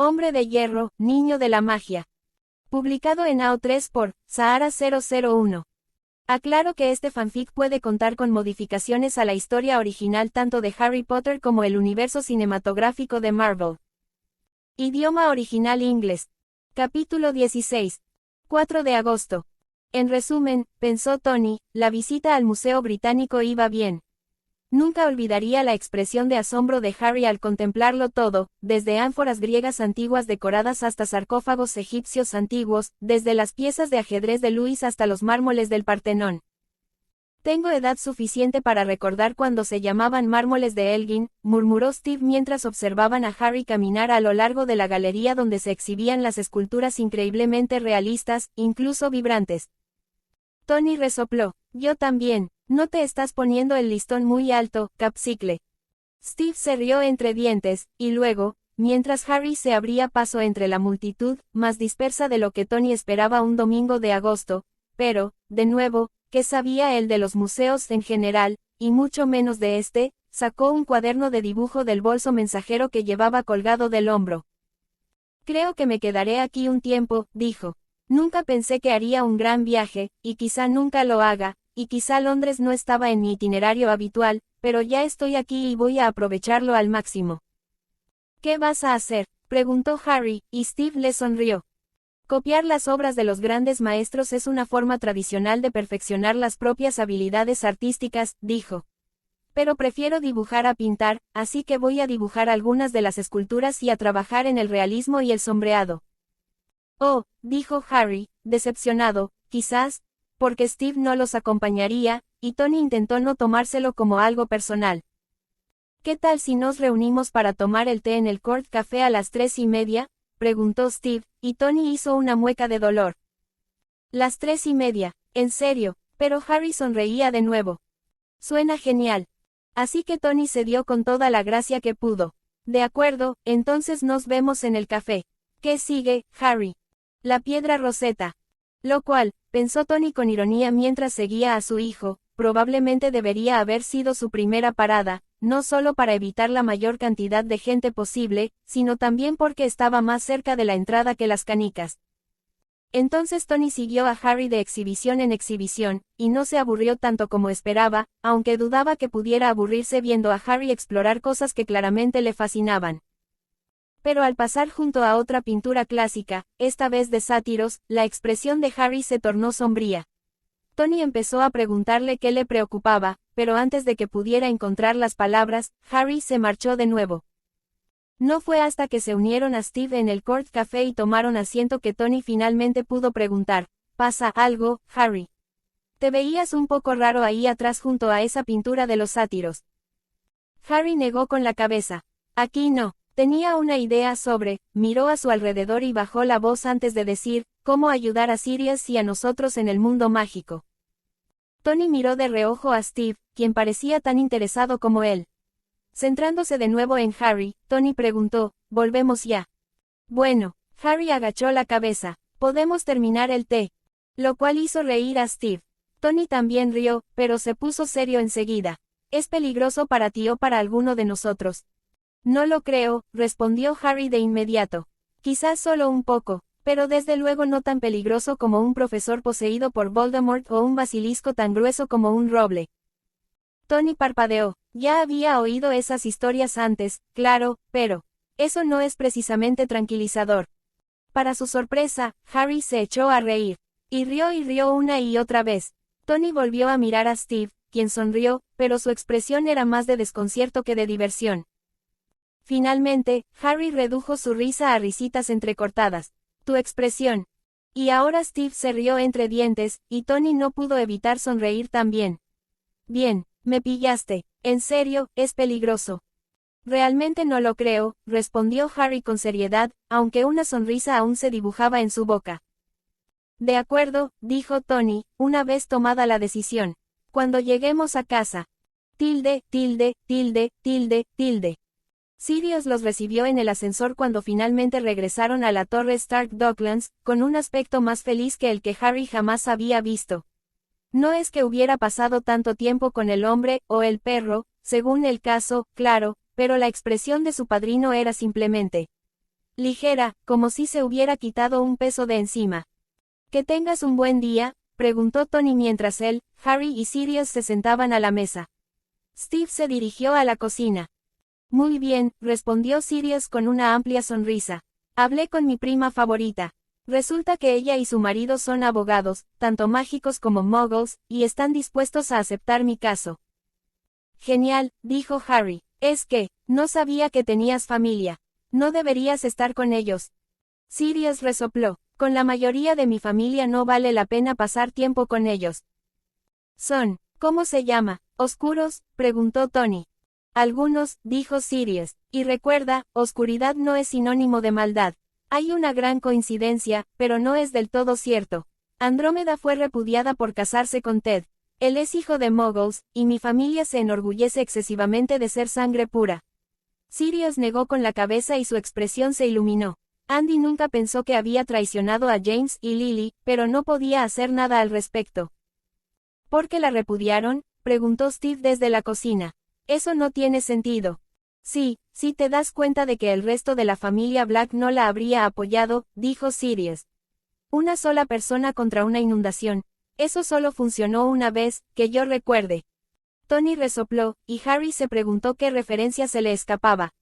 Hombre de Hierro, Niño de la Magia. Publicado en AO3 por Sahara 001. Aclaro que este fanfic puede contar con modificaciones a la historia original tanto de Harry Potter como el universo cinematográfico de Marvel. Idioma original inglés. Capítulo 16. 4 de agosto. En resumen, pensó Tony, la visita al Museo Británico iba bien. Nunca olvidaría la expresión de asombro de Harry al contemplarlo todo, desde ánforas griegas antiguas decoradas hasta sarcófagos egipcios antiguos, desde las piezas de ajedrez de Luis hasta los mármoles del Partenón. Tengo edad suficiente para recordar cuando se llamaban mármoles de Elgin, murmuró Steve mientras observaban a Harry caminar a lo largo de la galería donde se exhibían las esculturas increíblemente realistas, incluso vibrantes. Tony resopló, yo también. No te estás poniendo el listón muy alto, Capsicle. Steve se rió entre dientes, y luego, mientras Harry se abría paso entre la multitud, más dispersa de lo que Tony esperaba un domingo de agosto, pero, de nuevo, ¿qué sabía él de los museos en general, y mucho menos de este? Sacó un cuaderno de dibujo del bolso mensajero que llevaba colgado del hombro. Creo que me quedaré aquí un tiempo, dijo. Nunca pensé que haría un gran viaje, y quizá nunca lo haga. Y quizá Londres no estaba en mi itinerario habitual, pero ya estoy aquí y voy a aprovecharlo al máximo. ¿Qué vas a hacer?, preguntó Harry, y Steve le sonrió. Copiar las obras de los grandes maestros es una forma tradicional de perfeccionar las propias habilidades artísticas, dijo. Pero prefiero dibujar a pintar, así que voy a dibujar algunas de las esculturas y a trabajar en el realismo y el sombreado. Oh, dijo Harry, decepcionado, quizás, porque Steve no los acompañaría, y Tony intentó no tomárselo como algo personal. ¿Qué tal si nos reunimos para tomar el té en el Court Café a las 3:30? Preguntó Steve, y Tony hizo una mueca de dolor. Las 3:30, en serio, pero Harry sonreía de nuevo. Suena genial. Así que Tony cedió con toda la gracia que pudo. De acuerdo, entonces nos vemos en el café. ¿Qué sigue, Harry? La piedra Rosetta. Lo cual, pensó Tony con ironía mientras seguía a su hijo, probablemente debería haber sido su primera parada, no solo para evitar la mayor cantidad de gente posible, sino también porque estaba más cerca de la entrada que las canicas. Entonces Tony siguió a Harry de exhibición en exhibición, y no se aburrió tanto como esperaba, aunque dudaba que pudiera aburrirse viendo a Harry explorar cosas que claramente le fascinaban. Pero al pasar junto a otra pintura clásica, esta vez de sátiros, la expresión de Harry se tornó sombría. Tony empezó a preguntarle qué le preocupaba, pero antes de que pudiera encontrar las palabras, Harry se marchó de nuevo. No fue hasta que se unieron a Steve en el Court Café y tomaron asiento que Tony finalmente pudo preguntar, ¿pasa algo, Harry? Te veías un poco raro ahí atrás junto a esa pintura de los sátiros. Harry negó con la cabeza. Aquí no. Tenía una idea sobre, miró a su alrededor y bajó la voz antes de decir, cómo ayudar a Sirius y a nosotros en el mundo mágico. Tony miró de reojo a Steve, quien parecía tan interesado como él. Centrándose de nuevo en Harry, Tony preguntó, ¿volvemos ya? Bueno, Harry agachó la cabeza, podemos terminar el té. Lo cual hizo reír a Steve. Tony también rió, pero se puso serio enseguida. ¿Es peligroso para ti o para alguno de nosotros? No lo creo, respondió Harry de inmediato. Quizás solo un poco, pero desde luego no tan peligroso como un profesor poseído por Voldemort o un basilisco tan grueso como un roble. Tony parpadeó. Ya había oído esas historias antes, claro, pero eso no es precisamente tranquilizador. Para su sorpresa, Harry se echó a reír. Y rió una y otra vez. Tony volvió a mirar a Steve, quien sonrió, pero su expresión era más de desconcierto que de diversión. Finalmente, Harry redujo su risa a risitas entrecortadas. Tu expresión. Y ahora Steve se rió entre dientes, y Tony no pudo evitar sonreír también. Bien, me pillaste. En serio, es peligroso. Realmente no lo creo, respondió Harry con seriedad, aunque una sonrisa aún se dibujaba en su boca. De acuerdo, dijo Tony, una vez tomada la decisión. Cuando lleguemos a casa. Tilde. Sirius los recibió en el ascensor cuando finalmente regresaron a la torre Stark Docklands, con un aspecto más feliz que el que Harry jamás había visto. No es que hubiera pasado tanto tiempo con el hombre, o el perro, según el caso, claro, pero la expresión de su padrino era simplemente ligera, como si se hubiera quitado un peso de encima. «Que tengas un buen día», preguntó Tony mientras él, Harry y Sirius se sentaban a la mesa. Steve se dirigió a la cocina. «Muy bien», respondió Sirius con una amplia sonrisa. «Hablé con mi prima favorita. Resulta que ella y su marido son abogados, tanto mágicos como muggles, y están dispuestos a aceptar mi caso». «Genial», dijo Harry. «Es que, no sabía que tenías familia. No deberías estar con ellos». Sirius resopló. «Con la mayoría de mi familia no vale la pena pasar tiempo con ellos». «Son, ¿cómo se llama? ¿Oscuros?», preguntó Tony. «Algunos», dijo Sirius. «Y recuerda, oscuridad no es sinónimo de maldad. Hay una gran coincidencia, pero no es del todo cierto. Andrómeda fue repudiada por casarse con Ted. Él es hijo de muggles, y mi familia se enorgullece excesivamente de ser sangre pura». Sirius negó con la cabeza y su expresión se iluminó. Andy nunca pensó que había traicionado a James y Lily, pero no podía hacer nada al respecto. «¿Por qué la repudiaron?», preguntó Steve desde la cocina. «Eso no tiene sentido». «Sí, si te das cuenta de que el resto de la familia Black no la habría apoyado», dijo Sirius. «Una sola persona contra una inundación. Eso solo funcionó una vez, que yo recuerde». Tony resopló, y Harry se preguntó qué referencia se le escapaba.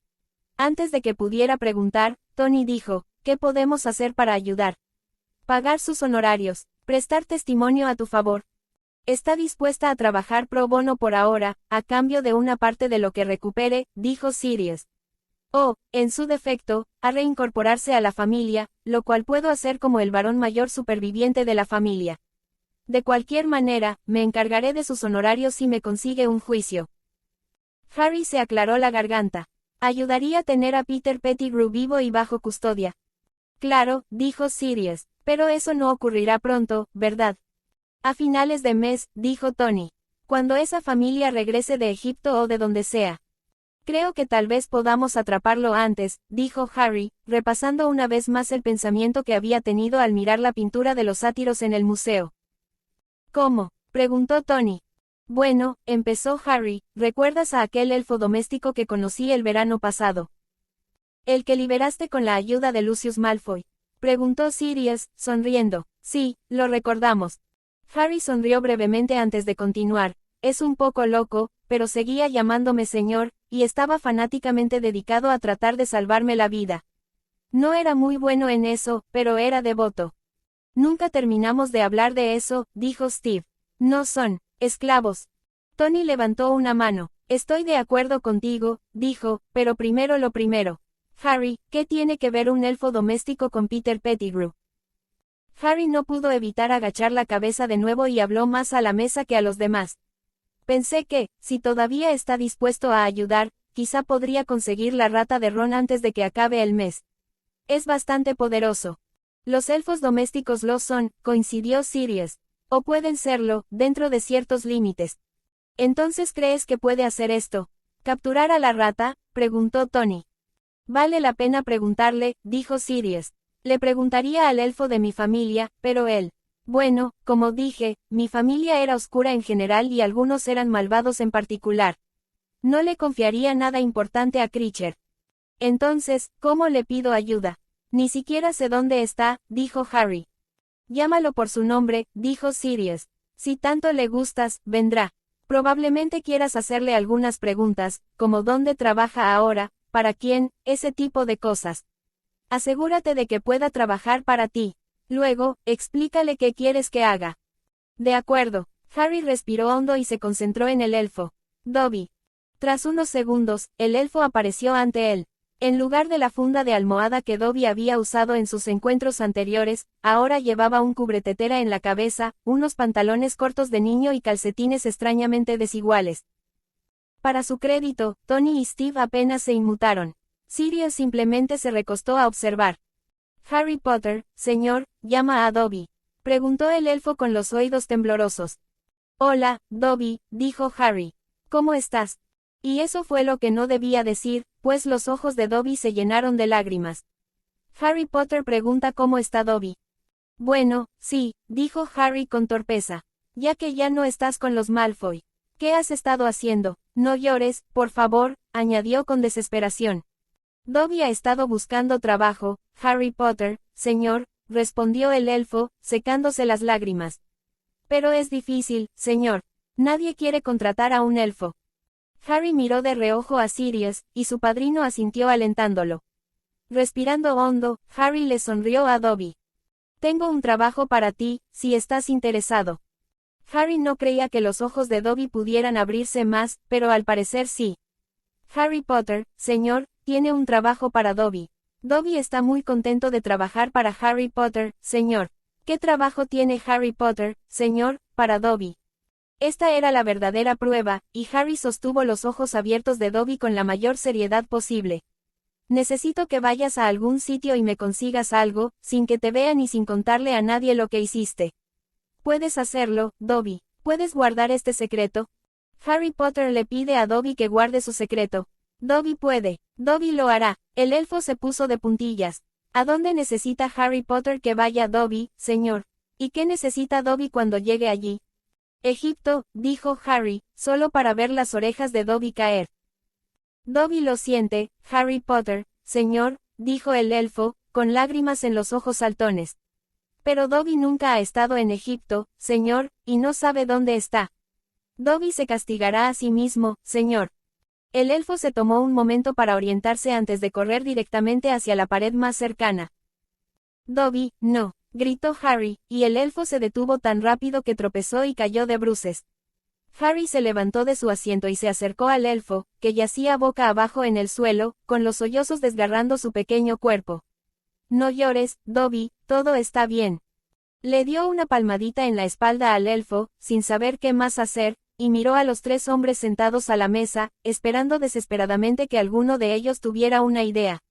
Antes de que pudiera preguntar, Tony dijo, «¿Qué podemos hacer para ayudar?». «Pagar sus honorarios, prestar testimonio a tu favor». «Está dispuesta a trabajar pro bono por ahora, a cambio de una parte de lo que recupere», dijo Sirius. «O, en su defecto, a reincorporarse a la familia, lo cual puedo hacer como el varón mayor superviviente de la familia. De cualquier manera, me encargaré de sus honorarios si me consigue un juicio». Harry se aclaró la garganta. «Ayudaría a tener a Peter Pettigrew vivo y bajo custodia». «Claro», dijo Sirius, «pero eso no ocurrirá pronto, ¿verdad?». «A finales de mes», dijo Tony. «Cuando esa familia regrese de Egipto o de donde sea». «Creo que tal vez podamos atraparlo antes», dijo Harry, repasando una vez más el pensamiento que había tenido al mirar la pintura de los sátiros en el museo. «¿Cómo?», preguntó Tony. «Bueno», empezó Harry, «¿recuerdas a aquel elfo doméstico que conocí el verano pasado? El que liberaste con la ayuda de Lucius Malfoy», preguntó Sirius, sonriendo. «Sí, lo recordamos». Harry sonrió brevemente antes de continuar. «Es un poco loco, pero seguía llamándome señor, y estaba fanáticamente dedicado a tratar de salvarme la vida. No era muy bueno en eso, pero era devoto». «Nunca terminamos de hablar de eso», dijo Steve. «No son esclavos». Tony levantó una mano. «Estoy de acuerdo contigo», dijo, «pero primero lo primero. Harry, ¿qué tiene que ver un elfo doméstico con Peter Pettigrew?». Harry no pudo evitar agachar la cabeza de nuevo y habló más a la mesa que a los demás. «Pensé que, si todavía está dispuesto a ayudar, quizá podría conseguir la rata de Ron antes de que acabe el mes. Es bastante poderoso». «Los elfos domésticos lo son», coincidió Sirius. «O pueden serlo, dentro de ciertos límites». «¿Entonces crees que puede hacer esto? ¿Capturar a la rata?», preguntó Tony. «Vale la pena preguntarle», dijo Sirius. «Le preguntaría al elfo de mi familia, pero él. Bueno, como dije, mi familia era oscura en general y algunos eran malvados en particular. No le confiaría nada importante a Critcher. Entonces, ¿cómo le pido ayuda? Ni siquiera sé dónde está», dijo Harry. «Llámalo por su nombre», dijo Sirius. «Si tanto le gustas, vendrá. Probablemente quieras hacerle algunas preguntas, como dónde trabaja ahora, para quién, ese tipo de cosas. Asegúrate de que pueda trabajar para ti. Luego, explícale qué quieres que haga». «De acuerdo». Harry respiró hondo y se concentró en el elfo. «Dobby». Tras unos segundos, el elfo apareció ante él. En lugar de la funda de almohada que Dobby había usado en sus encuentros anteriores, ahora llevaba un cubretetera en la cabeza, unos pantalones cortos de niño y calcetines extrañamente desiguales. Para su crédito, Tony y Steve apenas se inmutaron. Sirius simplemente se recostó a observar. «Harry Potter, señor, llama a Dobby», preguntó el elfo con los oídos temblorosos. «Hola, Dobby», dijo Harry. «¿Cómo estás?». Y eso fue lo que no debía decir, pues los ojos de Dobby se llenaron de lágrimas. «Harry Potter pregunta cómo está Dobby». «Bueno, sí», dijo Harry con torpeza. «Ya que ya no estás con los Malfoy. ¿Qué has estado haciendo? No llores, por favor», añadió con desesperación. Dobby ha estado buscando trabajo, Harry Potter, señor, respondió el elfo, secándose las lágrimas. Pero es difícil, señor. Nadie quiere contratar a un elfo. Harry miró de reojo a Sirius, y su padrino asintió alentándolo. Respirando hondo, Harry le sonrió a Dobby. Tengo un trabajo para ti, si estás interesado. Harry no creía que los ojos de Dobby pudieran abrirse más, pero al parecer sí. Harry Potter, señor, tiene un trabajo para Dobby. Dobby está muy contento de trabajar para Harry Potter, señor. ¿Qué trabajo tiene Harry Potter, señor, para Dobby? Esta era la verdadera prueba, y Harry sostuvo los ojos abiertos de Dobby con la mayor seriedad posible. Necesito que vayas a algún sitio y me consigas algo, sin que te vean y sin contarle a nadie lo que hiciste. Puedes hacerlo, Dobby. ¿Puedes guardar este secreto? Harry Potter le pide a Dobby que guarde su secreto. Dobby puede. Dobby lo hará. El elfo se puso de puntillas. ¿A dónde necesita Harry Potter que vaya Dobby, señor? ¿Y qué necesita Dobby cuando llegue allí? Egipto, dijo Harry, solo para ver las orejas de Dobby caer. Dobby lo siente, Harry Potter, señor, dijo el elfo, con lágrimas en los ojos saltones. Pero Dobby nunca ha estado en Egipto, señor, y no sabe dónde está. Dobby se castigará a sí mismo, señor. El elfo se tomó un momento para orientarse antes de correr directamente hacia la pared más cercana. Dobby, no, gritó Harry, y el elfo se detuvo tan rápido que tropezó y cayó de bruces. Harry se levantó de su asiento y se acercó al elfo, que yacía boca abajo en el suelo, con los sollozos desgarrando su pequeño cuerpo. No llores, Dobby, todo está bien. Le dio una palmadita en la espalda al elfo, sin saber qué más hacer, y miró a los tres hombres sentados a la mesa, esperando desesperadamente que alguno de ellos tuviera una idea.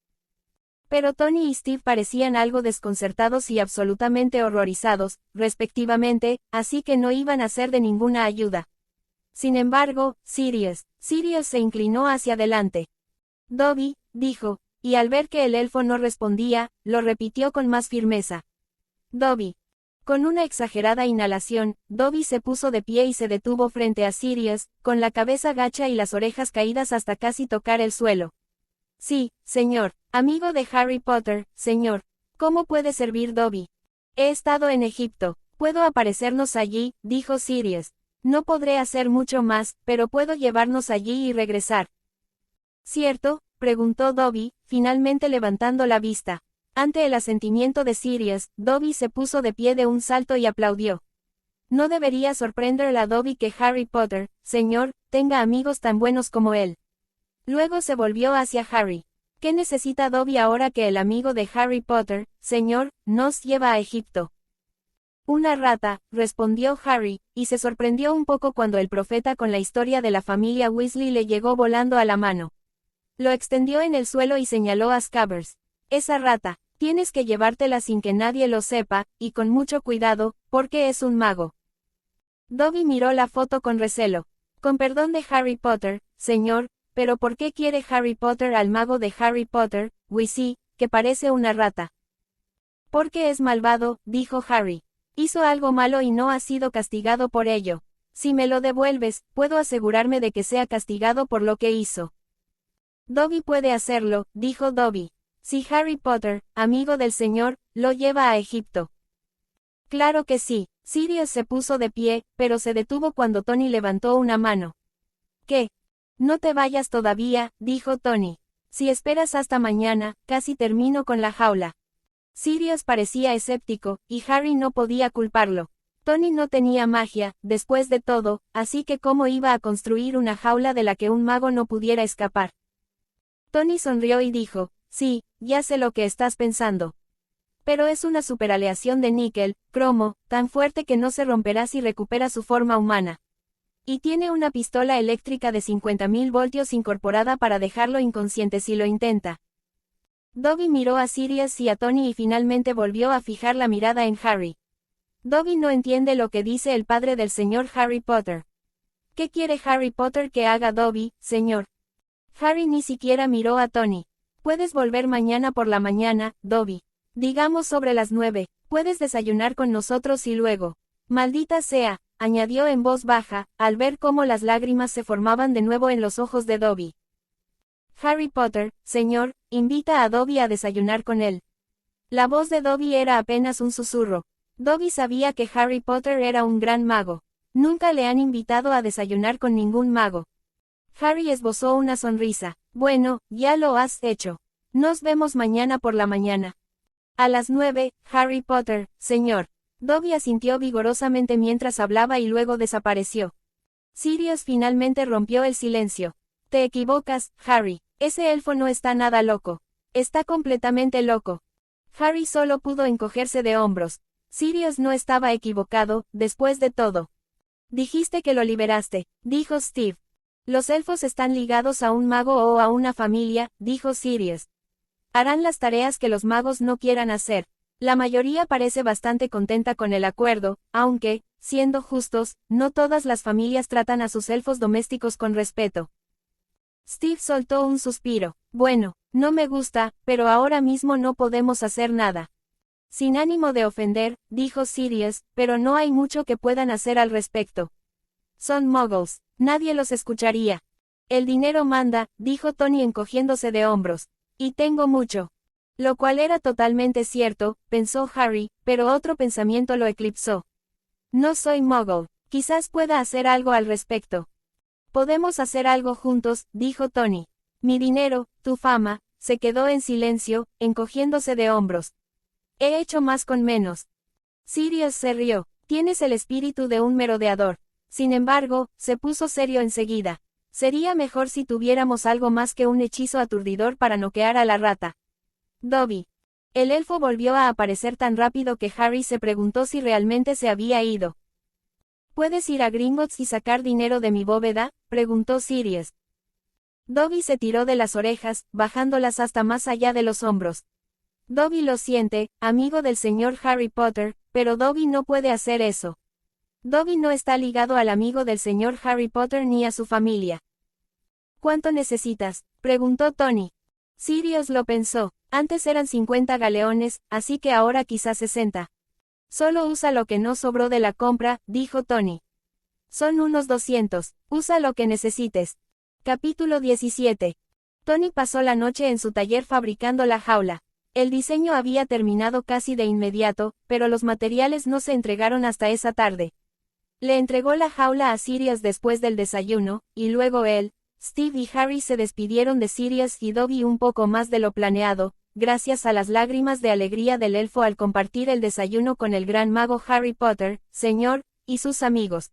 Pero Tony y Steve parecían algo desconcertados y absolutamente horrorizados, respectivamente, así que no iban a ser de ninguna ayuda. Sin embargo, Sirius se inclinó hacia adelante. Dobby, dijo, y al ver que el elfo no respondía, lo repitió con más firmeza. Dobby. Con una exagerada inhalación, Dobby se puso de pie y se detuvo frente a Sirius, con la cabeza gacha y las orejas caídas hasta casi tocar el suelo. Sí, señor, amigo de Harry Potter, señor. ¿Cómo puede servir Dobby? He estado en Egipto. ¿Puedo aparecernos allí?, dijo Sirius. No podré hacer mucho más, pero puedo llevarnos allí y regresar. ¿Cierto?, preguntó Dobby, finalmente levantando la vista. Ante el asentimiento de Sirius, Dobby se puso de pie de un salto y aplaudió. No debería sorprenderle a Dobby que Harry Potter, señor, tenga amigos tan buenos como él. Luego se volvió hacia Harry. ¿Qué necesita Dobby ahora que el amigo de Harry Potter, señor, nos lleva a Egipto? Una rata, respondió Harry, y se sorprendió un poco cuando el profeta con la historia de la familia Weasley le llegó volando a la mano. Lo extendió en el suelo y señaló a Scabbers. Esa rata. Tienes que llevártela sin que nadie lo sepa, y con mucho cuidado, porque es un mago. Dobby miró la foto con recelo. Con perdón de Harry Potter, señor, pero ¿por qué quiere Harry Potter al mago de Harry Potter, Weasley, que parece una rata? Porque es malvado, dijo Harry. Hizo algo malo y no ha sido castigado por ello. Si me lo devuelves, puedo asegurarme de que sea castigado por lo que hizo. Dobby puede hacerlo, dijo Dobby. Si Harry Potter, amigo del señor, lo lleva a Egipto. Claro que sí. Sirius se puso de pie, pero se detuvo cuando Tony levantó una mano. ¿Qué? No te vayas todavía, dijo Tony. Si esperas hasta mañana, casi termino con la jaula. Sirius parecía escéptico, y Harry no podía culparlo. Tony no tenía magia, después de todo, así que ¿cómo iba a construir una jaula de la que un mago no pudiera escapar? Tony sonrió y dijo, sí, ya sé lo que estás pensando. Pero es una superaleación de níquel, cromo, tan fuerte que no se romperá si recupera su forma humana. Y tiene una pistola eléctrica de 50.000 voltios incorporada para dejarlo inconsciente si lo intenta. Dobby miró a Sirius y a Tony y finalmente volvió a fijar la mirada en Harry. Dobby no entiende lo que dice el padre del señor Harry Potter. ¿Qué quiere Harry Potter que haga Dobby, señor? Harry ni siquiera miró a Tony. Puedes volver mañana por la mañana, Dobby. Digamos sobre las 9, puedes desayunar con nosotros y luego. Maldita sea, añadió en voz baja, al ver cómo las lágrimas se formaban de nuevo en los ojos de Dobby. Harry Potter, señor, invita a Dobby a desayunar con él. La voz de Dobby era apenas un susurro. Dobby sabía que Harry Potter era un gran mago. Nunca le han invitado a desayunar con ningún mago. Harry esbozó una sonrisa. Bueno, ya lo has hecho. Nos vemos mañana por la mañana. A las 9, Harry Potter, señor. Dobby asintió vigorosamente mientras hablaba y luego desapareció. Sirius finalmente rompió el silencio. Te equivocas, Harry. Ese elfo no está nada loco. Está completamente loco. Harry solo pudo encogerse de hombros. Sirius no estaba equivocado, después de todo. Dijiste que lo liberaste, dijo Steve. Los elfos están ligados a un mago o a una familia, dijo Sirius. Harán las tareas que los magos no quieran hacer. La mayoría parece bastante contenta con el acuerdo, aunque, siendo justos, no todas las familias tratan a sus elfos domésticos con respeto. Steve soltó un suspiro. Bueno, no me gusta, pero ahora mismo no podemos hacer nada. Sin ánimo de ofender, dijo Sirius, pero no hay mucho que puedan hacer al respecto. Son muggles, nadie los escucharía. El dinero manda, dijo Tony encogiéndose de hombros. Y tengo mucho. Lo cual era totalmente cierto, pensó Harry, pero otro pensamiento lo eclipsó. No soy muggle, quizás pueda hacer algo al respecto. Podemos hacer algo juntos, dijo Tony. Mi dinero, tu fama, se quedó en silencio, encogiéndose de hombros. He hecho más con menos. Sirius se rió. Tienes el espíritu de un merodeador. Sin embargo, se puso serio enseguida. Sería mejor si tuviéramos algo más que un hechizo aturdidor para noquear a la rata. Dobby. El elfo volvió a aparecer tan rápido que Harry se preguntó si realmente se había ido. ¿Puedes ir a Gringotts y sacar dinero de mi bóveda?, preguntó Sirius. Dobby se tiró de las orejas, bajándolas hasta más allá de los hombros. Dobby lo siente, amigo del señor Harry Potter, pero Dobby no puede hacer eso. Dobby no está ligado al amigo del señor Harry Potter ni a su familia. ¿Cuánto necesitas?, preguntó Tony. Sirius lo pensó. Antes eran 50 galeones, así que ahora quizás 60. Solo usa lo que no sobró de la compra, dijo Tony. Son unos 200, usa lo que necesites. Capítulo 17. Tony pasó la noche en su taller fabricando la jaula. El diseño había terminado casi de inmediato, pero los materiales no se entregaron hasta esa tarde. Le entregó la jaula a Sirius después del desayuno, y luego él, Steve y Harry se despidieron de Sirius y Dobby un poco más de lo planeado, gracias a las lágrimas de alegría del elfo al compartir el desayuno con el gran mago Harry Potter, señor, y sus amigos.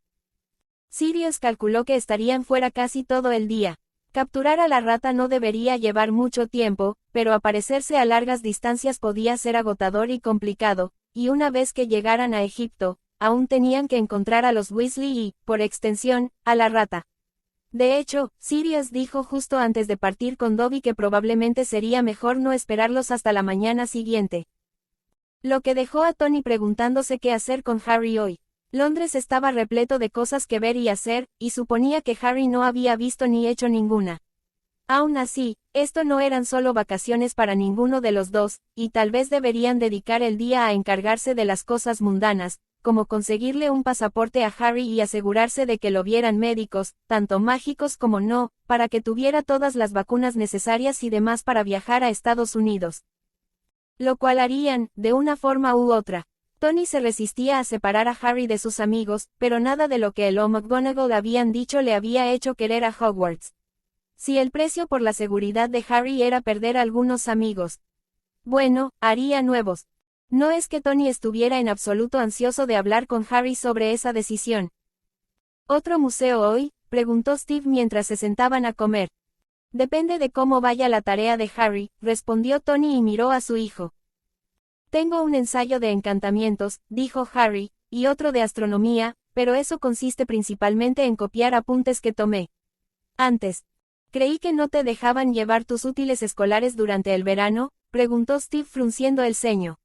Sirius calculó que estarían fuera casi todo el día. Capturar a la rata no debería llevar mucho tiempo, pero aparecerse a largas distancias podía ser agotador y complicado, y una vez que llegaran a Egipto, aún tenían que encontrar a los Weasley y, por extensión, a la rata. De hecho, Sirius dijo justo antes de partir con Dobby que probablemente sería mejor no esperarlos hasta la mañana siguiente. Lo que dejó a Tony preguntándose qué hacer con Harry hoy. Londres estaba repleto de cosas que ver y hacer, y suponía que Harry no había visto ni hecho ninguna. Aún así, esto no eran solo vacaciones para ninguno de los dos, y tal vez deberían dedicar el día a encargarse de las cosas mundanas, como conseguirle un pasaporte a Harry y asegurarse de que lo vieran médicos, tanto mágicos como no, para que tuviera todas las vacunas necesarias y demás para viajar a Estados Unidos. Lo cual harían, de una forma u otra. Tony se resistía a separar a Harry de sus amigos, pero nada de lo que él o McGonagall habían dicho le había hecho querer a Hogwarts. Si el precio por la seguridad de Harry era perder algunos amigos, bueno, haría nuevos. No es que Tony estuviera en absoluto ansioso de hablar con Harry sobre esa decisión. ¿Otro museo hoy?, preguntó Steve mientras se sentaban a comer. Depende de cómo vaya la tarea de Harry, respondió Tony y miró a su hijo. Tengo un ensayo de encantamientos, dijo Harry, y otro de astronomía, pero eso consiste principalmente en copiar apuntes que tomé antes. Creí que no te dejaban llevar tus útiles escolares durante el verano, preguntó Steve frunciendo el ceño.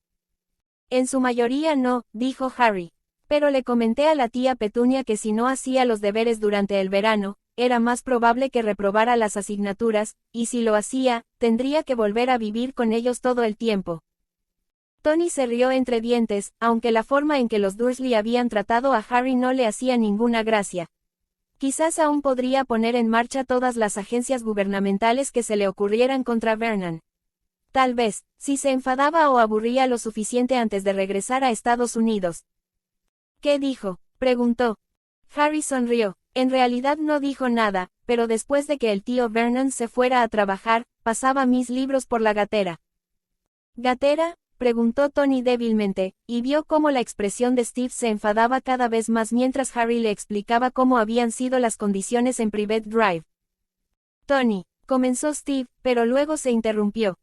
En su mayoría no, dijo Harry. Pero le comenté a la tía Petunia que si no hacía los deberes durante el verano, era más probable que reprobara las asignaturas, y si lo hacía, tendría que volver a vivir con ellos todo el tiempo. Tony se rió entre dientes, aunque la forma en que los Dursley habían tratado a Harry no le hacía ninguna gracia. Quizás aún podría poner en marcha todas las agencias gubernamentales que se le ocurrieran contra Vernon. Tal vez, si se enfadaba o aburría lo suficiente antes de regresar a Estados Unidos. ¿Qué dijo?, preguntó. Harry sonrió. En realidad no dijo nada, pero después de que el tío Vernon se fuera a trabajar, pasaba mis libros por la gatera. ¿Gatera?, preguntó Tony débilmente, y vio cómo la expresión de Steve se enfadaba cada vez más mientras Harry le explicaba cómo habían sido las condiciones en Private Drive. Tony, comenzó Steve, pero luego se interrumpió.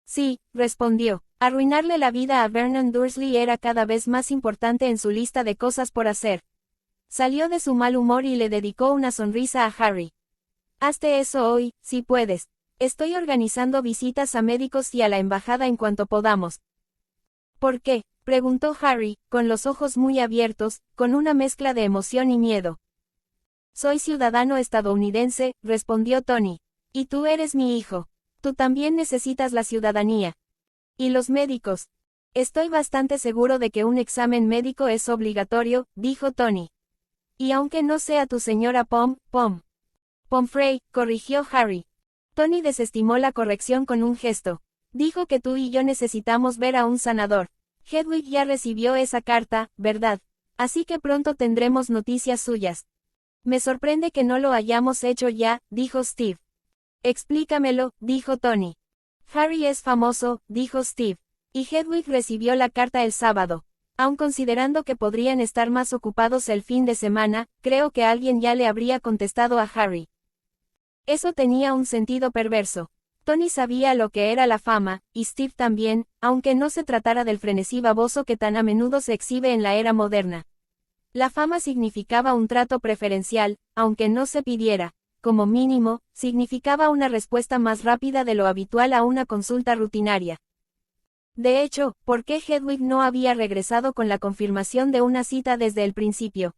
Sí, respondió. Arruinarle la vida a Vernon Dursley era cada vez más importante en su lista de cosas por hacer. Salió de su mal humor y le dedicó una sonrisa a Harry. Hazte eso hoy, si puedes. Estoy organizando visitas a médicos y a la embajada en cuanto podamos. ¿Por qué?, preguntó Harry, con los ojos muy abiertos, con una mezcla de emoción y miedo. Soy ciudadano estadounidense, respondió Tony. Y tú eres mi hijo. Tú también necesitas la ciudadanía. ¿Y los médicos? Estoy bastante seguro de que un examen médico es obligatorio, dijo Tony. Y aunque no sea tu señora Pomfrey, corrigió Harry. Tony desestimó la corrección con un gesto. Dijo que tú y yo necesitamos ver a un sanador. Hedwig ya recibió esa carta, ¿verdad? Así que pronto tendremos noticias suyas. Me sorprende que no lo hayamos hecho ya, dijo Steve. Explícamelo, dijo Tony. Harry es famoso, dijo Steve. Y Hedwig recibió la carta el sábado. Aun considerando que podrían estar más ocupados el fin de semana, creo que alguien ya le habría contestado a Harry. Eso tenía un sentido perverso. Tony sabía lo que era la fama, y Steve también, aunque no se tratara del frenesí baboso que tan a menudo se exhibe en la era moderna. La fama significaba un trato preferencial, aunque no se pidiera. Como mínimo, significaba una respuesta más rápida de lo habitual a una consulta rutinaria. De hecho, ¿por qué Hedwig no había regresado con la confirmación de una cita desde el principio?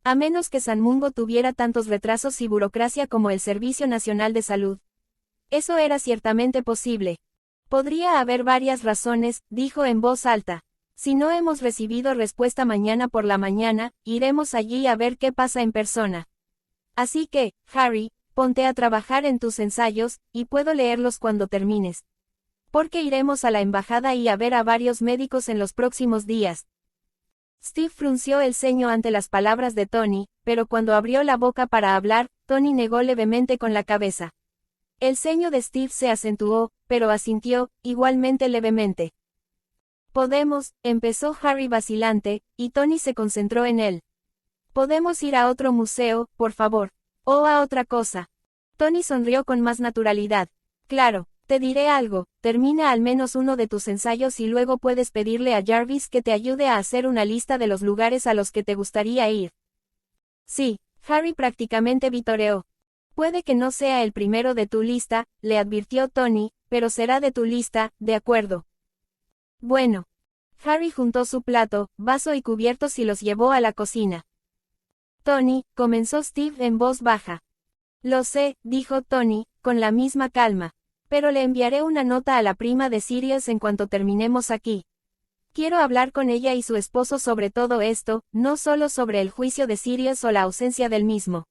A menos que San Mungo tuviera tantos retrasos y burocracia como el Servicio Nacional de Salud. Eso era ciertamente posible. Podría haber varias razones, dijo en voz alta. Si no hemos recibido respuesta mañana por la mañana, iremos allí a ver qué pasa en persona. Así que, Harry, ponte a trabajar en tus ensayos, y puedo leerlos cuando termines. Porque iremos a la embajada y a ver a varios médicos en los próximos días. Steve frunció el ceño ante las palabras de Tony, pero cuando abrió la boca para hablar, Tony negó levemente con la cabeza. El ceño de Steve se acentuó, pero asintió, igualmente levemente. Podemos, empezó Harry vacilante, y Tony se concentró en él. Podemos ir a otro museo, por favor. O a otra cosa. Tony sonrió con más naturalidad. Claro, te diré algo, termina al menos uno de tus ensayos y luego puedes pedirle a Jarvis que te ayude a hacer una lista de los lugares a los que te gustaría ir. Sí, Harry prácticamente vitoreó. Puede que no sea el primero de tu lista, le advirtió Tony, pero será de tu lista, de acuerdo. Bueno. Harry juntó su plato, vaso y cubiertos y los llevó a la cocina. Tony, comenzó Steve en voz baja. Lo sé, dijo Tony, con la misma calma. Pero le enviaré una nota a la prima de Sirius en cuanto terminemos aquí. Quiero hablar con ella y su esposo sobre todo esto, no solo sobre el juicio de Sirius o la ausencia del mismo.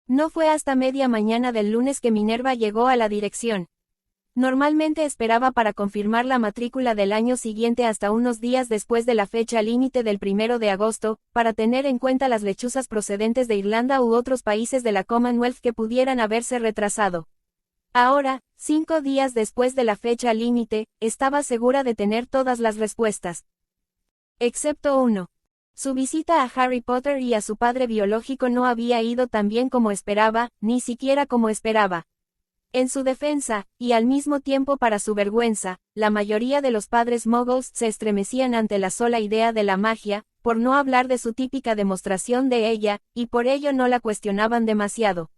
No fue hasta media mañana del lunes que Minerva llegó a la dirección. Normalmente esperaba para confirmar la matrícula del año siguiente hasta unos días después de la fecha límite del 1 de agosto, para tener en cuenta las lechuzas procedentes de Irlanda u otros países de la Commonwealth que pudieran haberse retrasado. Ahora, 5 días después de la fecha límite, estaba segura de tener todas las respuestas. Excepto uno. Su visita a Harry Potter y a su padre biológico no había ido tan bien como esperaba, ni siquiera como esperaba. En su defensa, y al mismo tiempo para su vergüenza, la mayoría de los padres muggles se estremecían ante la sola idea de la magia, por no hablar de su típica demostración de ella, y por ello no la cuestionaban demasiado.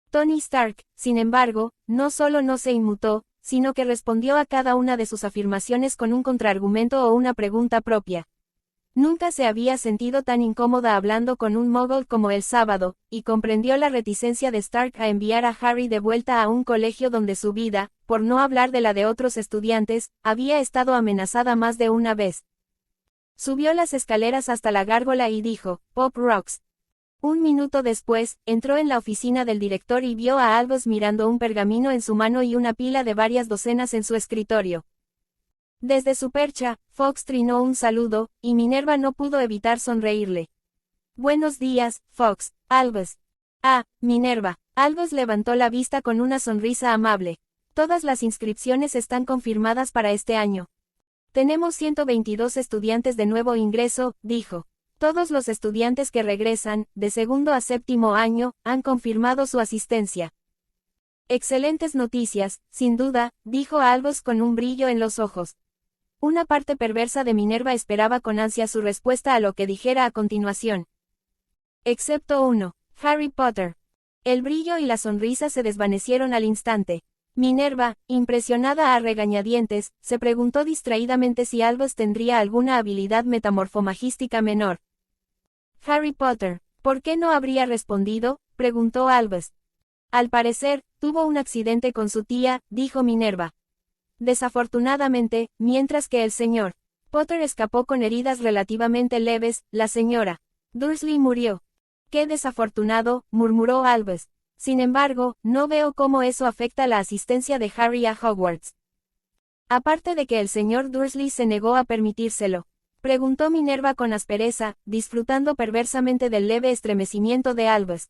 Tony Stark, sin embargo, no solo no se inmutó, sino que respondió a cada una de sus afirmaciones con un contraargumento o una pregunta propia. Nunca se había sentido tan incómoda hablando con un muggle como el sábado, y comprendió la reticencia de Stark a enviar a Harry de vuelta a un colegio donde su vida, por no hablar de la de otros estudiantes, había estado amenazada más de una vez. Subió las escaleras hasta la gárgola y dijo, Pop Rocks. Un minuto después, entró en la oficina del director y vio a Albus mirando un pergamino en su mano y una pila de varias docenas en su escritorio. Desde su percha, Fox trinó un saludo, y Minerva no pudo evitar sonreírle. Buenos días, Fox, Albus. Ah, Minerva. Albus levantó la vista con una sonrisa amable. Todas las inscripciones están confirmadas para este año. Tenemos 122 estudiantes de nuevo ingreso, dijo. Todos los estudiantes que regresan, de segundo a séptimo año, han confirmado su asistencia. Excelentes noticias, sin duda, dijo Albus con un brillo en los ojos. Una parte perversa de Minerva esperaba con ansia su respuesta a lo que dijera a continuación. Excepto uno, Harry Potter. El brillo y la sonrisa se desvanecieron al instante. Minerva, impresionada a regañadientes, se preguntó distraídamente si Albus tendría alguna habilidad metamorfomagística menor. Harry Potter, ¿por qué no habría respondido?, preguntó Albus. Al parecer, tuvo un accidente con su tía, dijo Minerva. Desafortunadamente, mientras que el señor Potter escapó con heridas relativamente leves, la señora Dursley murió. Qué desafortunado, murmuró Albus. Sin embargo, no veo cómo eso afecta la asistencia de Harry a Hogwarts. Aparte de que el señor Dursley se negó a permitírselo. Preguntó Minerva con aspereza, disfrutando perversamente del leve estremecimiento de Albus.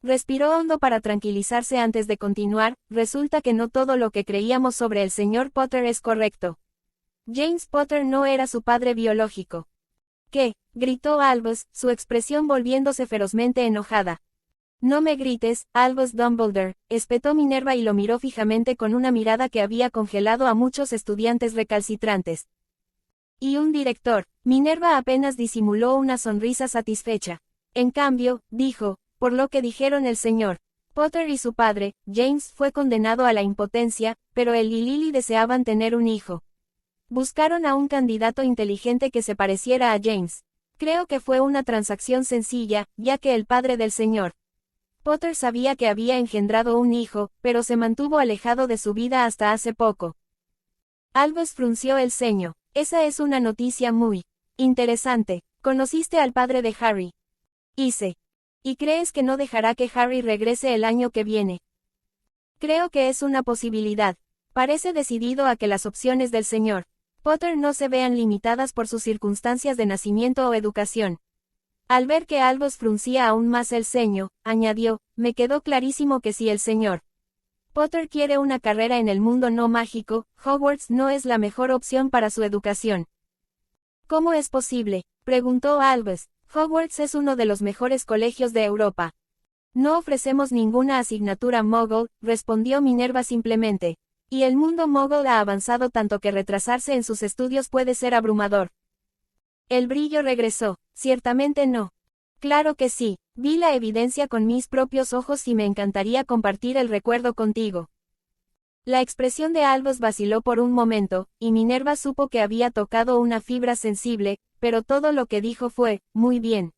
Respiró hondo para tranquilizarse antes de continuar, resulta que no todo lo que creíamos sobre el señor Potter es correcto. James Potter no era su padre biológico. ¿Qué?, gritó Albus, su expresión volviéndose ferozmente enojada. No me grites, Albus Dumbledore, espetó Minerva y lo miró fijamente con una mirada que había congelado a muchos estudiantes recalcitrantes. Y un director. Minerva apenas disimuló una sonrisa satisfecha. En cambio, dijo, por lo que dijeron el señor Potter y su padre, James fue condenado a la impotencia, pero él y Lily deseaban tener un hijo. Buscaron a un candidato inteligente que se pareciera a James. Creo que fue una transacción sencilla, ya que el padre del señor Potter sabía que había engendrado un hijo, pero se mantuvo alejado de su vida hasta hace poco. Albus frunció el ceño. Esa es una noticia muy interesante. ¿Conociste al padre de Harry? Hice. ¿Y crees que no dejará que Harry regrese el año que viene? Creo que es una posibilidad. Parece decidido a que las opciones del señor Potter no se vean limitadas por sus circunstancias de nacimiento o educación. Al ver que Albus fruncía aún más el ceño, añadió, me quedó clarísimo que si el señor Potter quiere una carrera en el mundo no mágico, Hogwarts no es la mejor opción para su educación. ¿Cómo es posible?, preguntó Albus. Hogwarts es uno de los mejores colegios de Europa. No ofrecemos ninguna asignatura Muggle, respondió Minerva simplemente. Y el mundo Muggle ha avanzado tanto que retrasarse en sus estudios puede ser abrumador. El brillo regresó. Ciertamente no. Claro que sí, vi la evidencia con mis propios ojos y me encantaría compartir el recuerdo contigo. La expresión de Albus vaciló por un momento, y Minerva supo que había tocado una fibra sensible, pero todo lo que dijo fue, muy bien.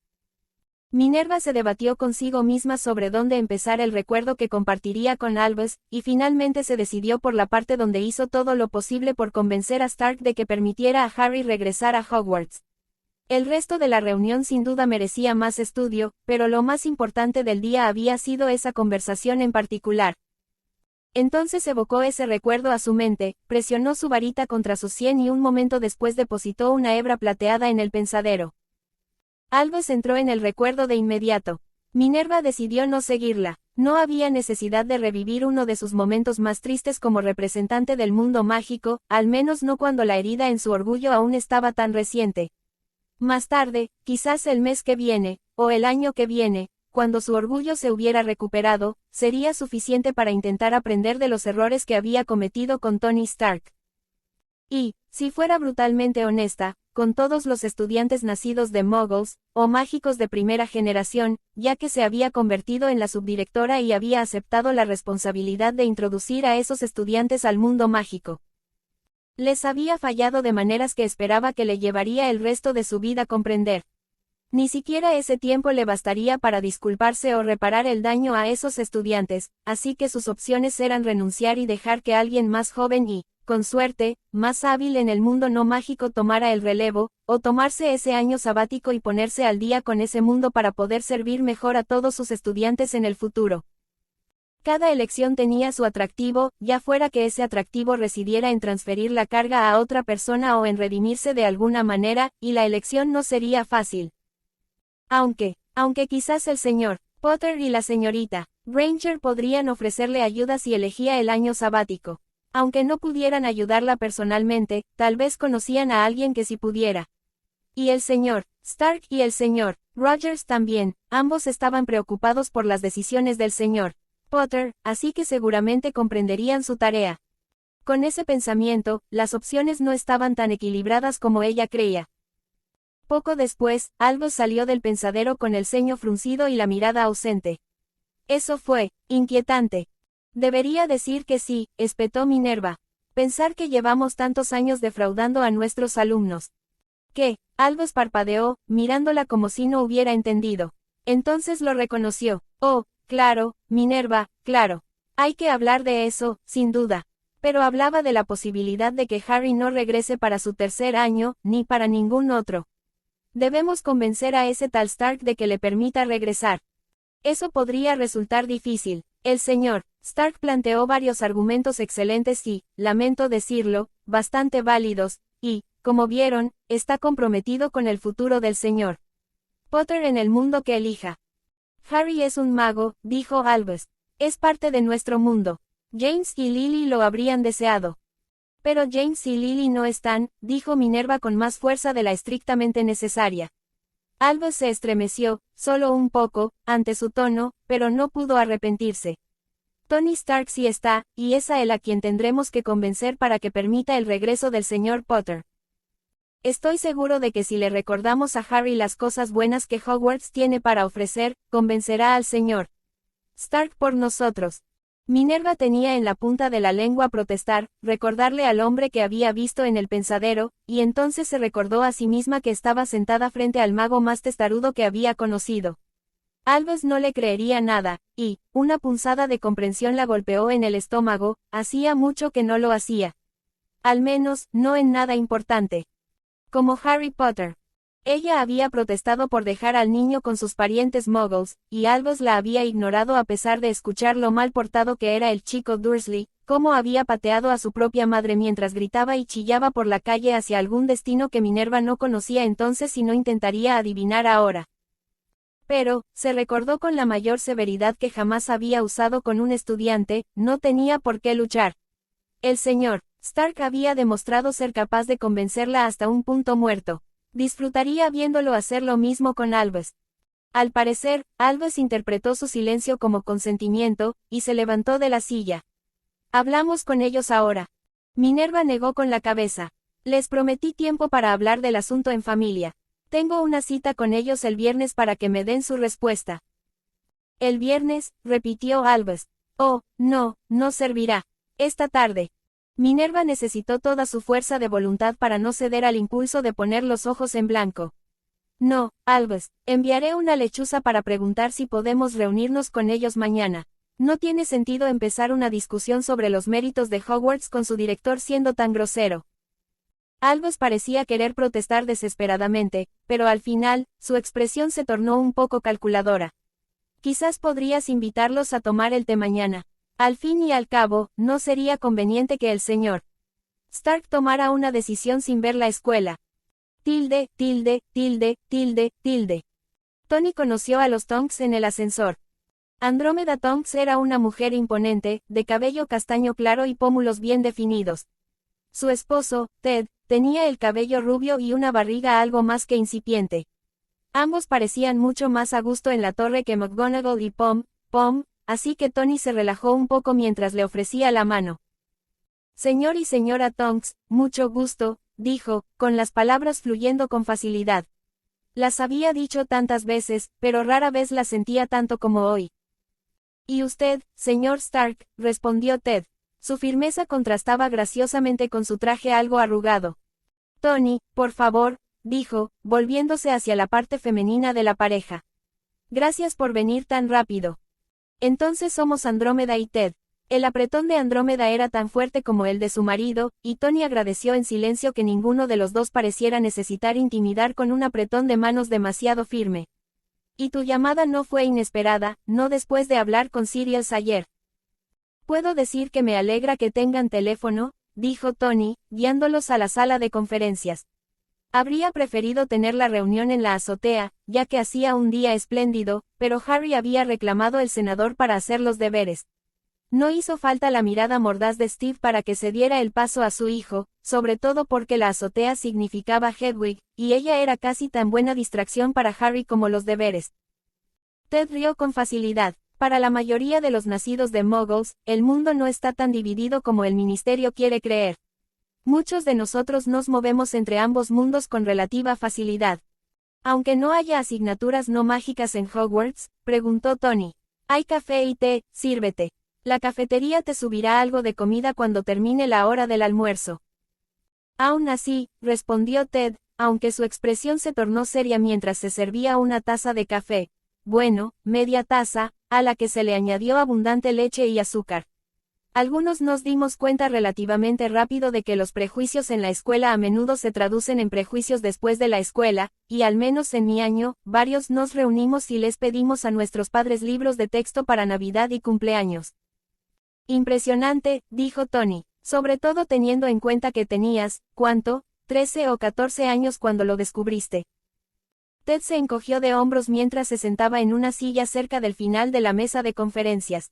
Minerva se debatió consigo misma sobre dónde empezar el recuerdo que compartiría con Albus, y finalmente se decidió por la parte donde hizo todo lo posible por convencer a Stark de que permitiera a Harry regresar a Hogwarts. El resto de la reunión sin duda merecía más estudio, pero lo más importante del día había sido esa conversación en particular. Entonces evocó ese recuerdo a su mente, presionó su varita contra su sien y un momento después depositó una hebra plateada en el pensadero. Albus entró en el recuerdo de inmediato. Minerva decidió no seguirla. No había necesidad de revivir uno de sus momentos más tristes como representante del mundo mágico, al menos no cuando la herida en su orgullo aún estaba tan reciente. Más tarde, quizás el mes que viene, o el año que viene, cuando su orgullo se hubiera recuperado, sería suficiente para intentar aprender de los errores que había cometido con Tony Stark. Y, si fuera brutalmente honesta, con todos los estudiantes nacidos de Muggles, o mágicos de primera generación, ya que se había convertido en la subdirectora y había aceptado la responsabilidad de introducir a esos estudiantes al mundo mágico. Les había fallado de maneras que esperaba que le llevaría el resto de su vida comprender. Ni siquiera ese tiempo le bastaría para disculparse o reparar el daño a esos estudiantes, así que sus opciones eran renunciar y dejar que alguien más joven y con suerte, más hábil en el mundo no mágico tomara el relevo, o tomarse ese año sabático y ponerse al día con ese mundo para poder servir mejor a todos sus estudiantes en el futuro. Cada elección tenía su atractivo, ya fuera que ese atractivo residiera en transferir la carga a otra persona o en redimirse de alguna manera, y la elección no sería fácil. Aunque quizás el señor Potter y la señorita Granger podrían ofrecerle ayuda si elegía el año sabático. Aunque no pudieran ayudarla personalmente, tal vez conocían a alguien que sí pudiera. Y el señor Stark y el señor Rogers también, ambos estaban preocupados por las decisiones del señor Potter, así que seguramente comprenderían su tarea. Con ese pensamiento, las opciones no estaban tan equilibradas como ella creía. Poco después, Albus salió del pensadero con el ceño fruncido y la mirada ausente. Eso fue inquietante. Debería decir que sí, espetó Minerva. Pensar que llevamos tantos años defraudando a nuestros alumnos. ¿Qué? Albus parpadeó, mirándola como si no hubiera entendido. Entonces lo reconoció. Oh, claro, Minerva, claro. Hay que hablar de eso, sin duda. Pero hablaba de la posibilidad de que Harry no regrese para su tercer año, ni para ningún otro. Debemos convencer a ese tal Stark de que le permita regresar. Eso podría resultar difícil. El señor Stark planteó varios argumentos excelentes y, lamento decirlo, bastante válidos, y, como vieron, está comprometido con el futuro del señor Potter en el mundo que elija. Harry es un mago, dijo Albus. Es parte de nuestro mundo. James y Lily lo habrían deseado. Pero James y Lily no están, dijo Minerva con más fuerza de la estrictamente necesaria. Albus se estremeció, solo un poco, ante su tono, pero no pudo arrepentirse. Tony Stark sí está, y es a él a quien tendremos que convencer para que permita el regreso del señor Potter. Estoy seguro de que si le recordamos a Harry las cosas buenas que Hogwarts tiene para ofrecer, convencerá al señor Stark por nosotros. Minerva tenía en la punta de la lengua protestar, recordarle al hombre que había visto en el pensadero, y entonces se recordó a sí misma que estaba sentada frente al mago más testarudo que había conocido. Albus no le creería nada, y, una punzada de comprensión la golpeó en el estómago, hacía mucho que no lo hacía. Al menos, no en nada importante. Como Harry Potter. Ella había protestado por dejar al niño con sus parientes muggles, y Albus la había ignorado a pesar de escuchar lo mal portado que era el chico Dursley, cómo había pateado a su propia madre mientras gritaba y chillaba por la calle hacia algún destino que Minerva no conocía entonces y no intentaría adivinar ahora. Pero, se recordó con la mayor severidad que jamás había usado con un estudiante, no tenía por qué luchar. El señor Stark había demostrado ser capaz de convencerla hasta un punto muerto. Disfrutaría viéndolo hacer lo mismo con Albus. Al parecer, Albus interpretó su silencio como consentimiento, y se levantó de la silla. Hablamos con ellos ahora. Minerva negó con la cabeza. Les prometí tiempo para hablar del asunto en familia. Tengo una cita con ellos el viernes para que me den su respuesta. El viernes, repitió Albus. Oh, no, no servirá. Esta tarde. Minerva necesitó toda su fuerza de voluntad para no ceder al impulso de poner los ojos en blanco. No, Albus, enviaré una lechuza para preguntar si podemos reunirnos con ellos mañana. No tiene sentido empezar una discusión sobre los méritos de Hogwarts con su director siendo tan grosero. Albus parecía querer protestar desesperadamente, pero al final, su expresión se tornó un poco calculadora. Quizás podrías invitarlos a tomar el té mañana. Al fin y al cabo, no sería conveniente que el señor Stark tomara una decisión sin ver la escuela. Tilde. Tony conoció a los Tonks en el ascensor. Andrómeda Tonks era una mujer imponente, de cabello castaño claro y pómulos bien definidos. Su esposo, Ted, tenía el cabello rubio y una barriga algo más que incipiente. Ambos parecían mucho más a gusto en la torre que McGonagall y Pom, así que Tony se relajó un poco mientras le ofrecía la mano. Señor y señora Tonks, mucho gusto, dijo, con las palabras fluyendo con facilidad. Las había dicho tantas veces, pero rara vez las sentía tanto como hoy. Y usted, señor Stark, respondió Ted. Su firmeza contrastaba graciosamente con su traje algo arrugado. Tony, por favor, dijo, volviéndose hacia la parte femenina de la pareja. Gracias por venir tan rápido. Entonces somos Andrómeda y Ted. El apretón de Andrómeda era tan fuerte como el de su marido, y Tony agradeció en silencio que ninguno de los dos pareciera necesitar intimidar con un apretón de manos demasiado firme. Y tu llamada no fue inesperada, no después de hablar con Sirius ayer. Puedo decir que me alegra que tengan teléfono, dijo Tony, guiándolos a la sala de conferencias. Habría preferido tener la reunión en la azotea, ya que hacía un día espléndido, pero Harry había reclamado el senador para hacer los deberes. No hizo falta la mirada mordaz de Steve para que se diera el paso a su hijo, sobre todo porque la azotea significaba Hedwig, y ella era casi tan buena distracción para Harry como los deberes. Ted rió con facilidad. Para la mayoría de los nacidos de Muggles, el mundo no está tan dividido como el ministerio quiere creer. Muchos de nosotros nos movemos entre ambos mundos con relativa facilidad. Aunque no haya asignaturas no mágicas en Hogwarts, preguntó Tony. Hay café y té, sírvete. La cafetería te subirá algo de comida cuando termine la hora del almuerzo. Aún así, respondió Ted, aunque su expresión se tornó seria mientras se servía una taza de café. Bueno, media taza, a la que se le añadió abundante leche y azúcar. Algunos nos dimos cuenta relativamente rápido de que los prejuicios en la escuela a menudo se traducen en prejuicios después de la escuela, y al menos en mi año, varios nos reunimos y les pedimos a nuestros padres libros de texto para Navidad y cumpleaños. Impresionante, dijo Tony, sobre todo teniendo en cuenta que tenías, ¿cuánto? 13 o 14 años cuando lo descubriste. Ted se encogió de hombros mientras se sentaba en una silla cerca del final de la mesa de conferencias.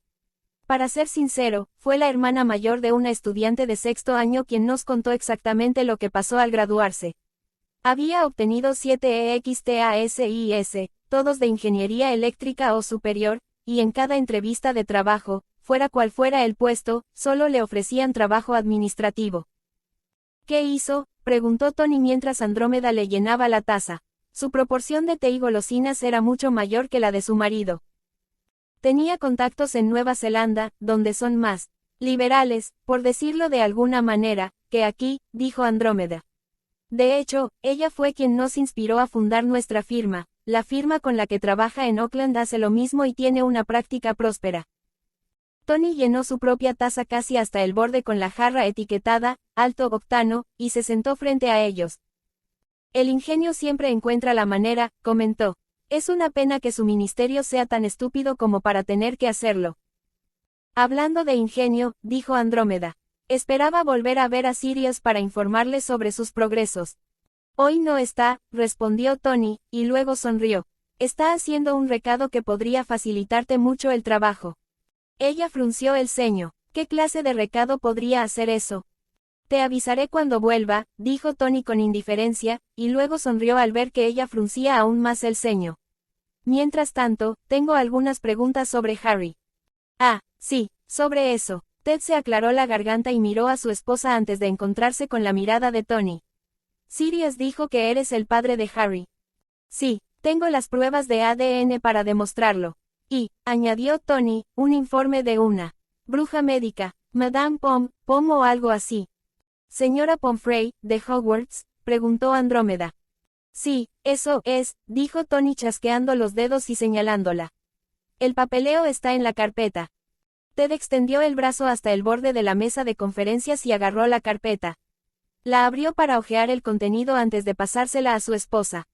Para ser sincero, fue la hermana mayor de una estudiante de sexto año quien nos contó exactamente lo que pasó al graduarse. Había obtenido 7 EXTASIS, todos de ingeniería eléctrica o superior, y en cada entrevista de trabajo, fuera cual fuera el puesto, solo le ofrecían trabajo administrativo. ¿Qué hizo?, preguntó Tony mientras Andrómeda le llenaba la taza. Su proporción de té y golosinas era mucho mayor que la de su marido. Tenía contactos en Nueva Zelanda, donde son más liberales, por decirlo de alguna manera, que aquí, dijo Andrómeda. De hecho, ella fue quien nos inspiró a fundar nuestra firma. La firma con la que trabaja en Oakland hace lo mismo y tiene una práctica próspera. Tony llenó su propia taza casi hasta el borde con la jarra etiquetada, alto octano, y se sentó frente a ellos. El ingenio siempre encuentra la manera, comentó. Es una pena que su ministerio sea tan estúpido como para tener que hacerlo. Hablando de ingenio, dijo Andrómeda. Esperaba volver a ver a Sirius para informarle sobre sus progresos. Hoy no está, respondió Tony, y luego sonrió. Está haciendo un recado que podría facilitarte mucho el trabajo. Ella frunció el ceño. ¿Qué clase de recado podría hacer eso? Te avisaré cuando vuelva, dijo Tony con indiferencia, y luego sonrió al ver que ella fruncía aún más el ceño. Mientras tanto, tengo algunas preguntas sobre Harry. Ah, sí, sobre eso. Ted se aclaró la garganta y miró a su esposa antes de encontrarse con la mirada de Tony. Sirius dijo que eres el padre de Harry. Sí, tengo las pruebas de ADN para demostrarlo. Y, añadió Tony, un informe de una bruja médica, Madame Pom o algo así. Señora Pomfrey, de Hogwarts, preguntó Andrómeda. Sí, eso es, dijo Tony chasqueando los dedos y señalándola. El papeleo está en la carpeta. Ted extendió el brazo hasta el borde de la mesa de conferencias y agarró la carpeta. La abrió para hojear el contenido antes de pasársela a su esposa.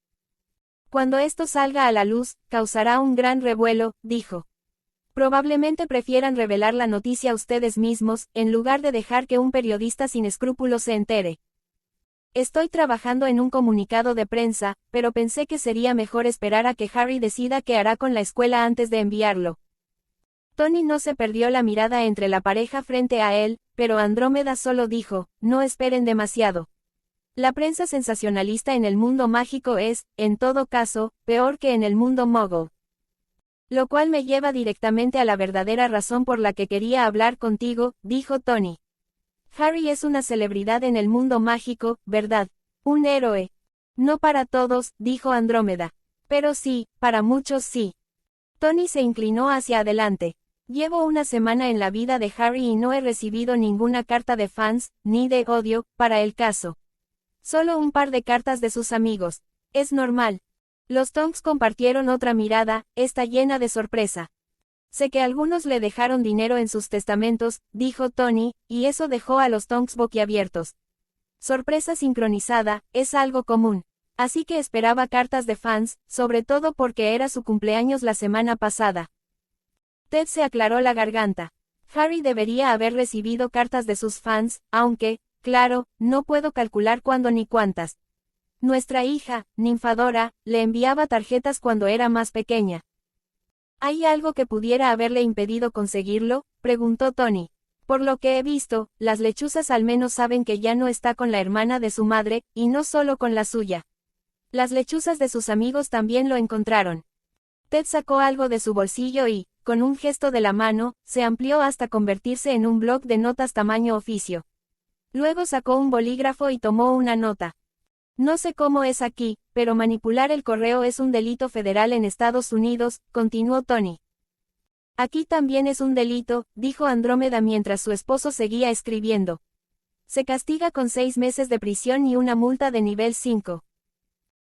Cuando esto salga a la luz, causará un gran revuelo, dijo. Probablemente prefieran revelar la noticia a ustedes mismos, en lugar de dejar que un periodista sin escrúpulos se entere. Estoy trabajando en un comunicado de prensa, pero pensé que sería mejor esperar a que Harry decida qué hará con la escuela antes de enviarlo. Tony no se perdió la mirada entre la pareja frente a él, pero Andrómeda solo dijo, no esperen demasiado. La prensa sensacionalista en el mundo mágico es, en todo caso, peor que en el mundo Muggle. Lo cual me lleva directamente a la verdadera razón por la que quería hablar contigo, dijo Tony. Harry es una celebridad en el mundo mágico, ¿verdad? Un héroe. No para todos, dijo Andrómeda. Pero sí, para muchos sí. Tony se inclinó hacia adelante. Llevo una semana en la vida de Harry y no he recibido ninguna carta de fans, ni de odio, para el caso. Solo un par de cartas de sus amigos. Es normal. Los Tonks compartieron otra mirada, esta llena de sorpresa. Sé que algunos le dejaron dinero en sus testamentos, dijo Tony, y eso dejó a los Tonks boquiabiertos. Sorpresa sincronizada, es algo común. Así que esperaba cartas de fans, sobre todo porque era su cumpleaños la semana pasada. Ted se aclaró la garganta. Harry debería haber recibido cartas de sus fans, aunque, claro, no puedo calcular cuándo ni cuántas. Nuestra hija, Ninfadora, le enviaba tarjetas cuando era más pequeña. ¿Hay algo que pudiera haberle impedido conseguirlo?, preguntó Tony. Por lo que he visto, las lechuzas al menos saben que ya no está con la hermana de su madre, y no solo con la suya. Las lechuzas de sus amigos también lo encontraron. Ted sacó algo de su bolsillo y, con un gesto de la mano, se amplió hasta convertirse en un bloc de notas tamaño oficio. Luego sacó un bolígrafo y tomó una nota. No sé cómo es aquí, pero manipular el correo es un delito federal en Estados Unidos, continuó Tony. Aquí también es un delito, dijo Andrómeda mientras su esposo seguía escribiendo. Se castiga con 6 meses de prisión y una multa de nivel 5.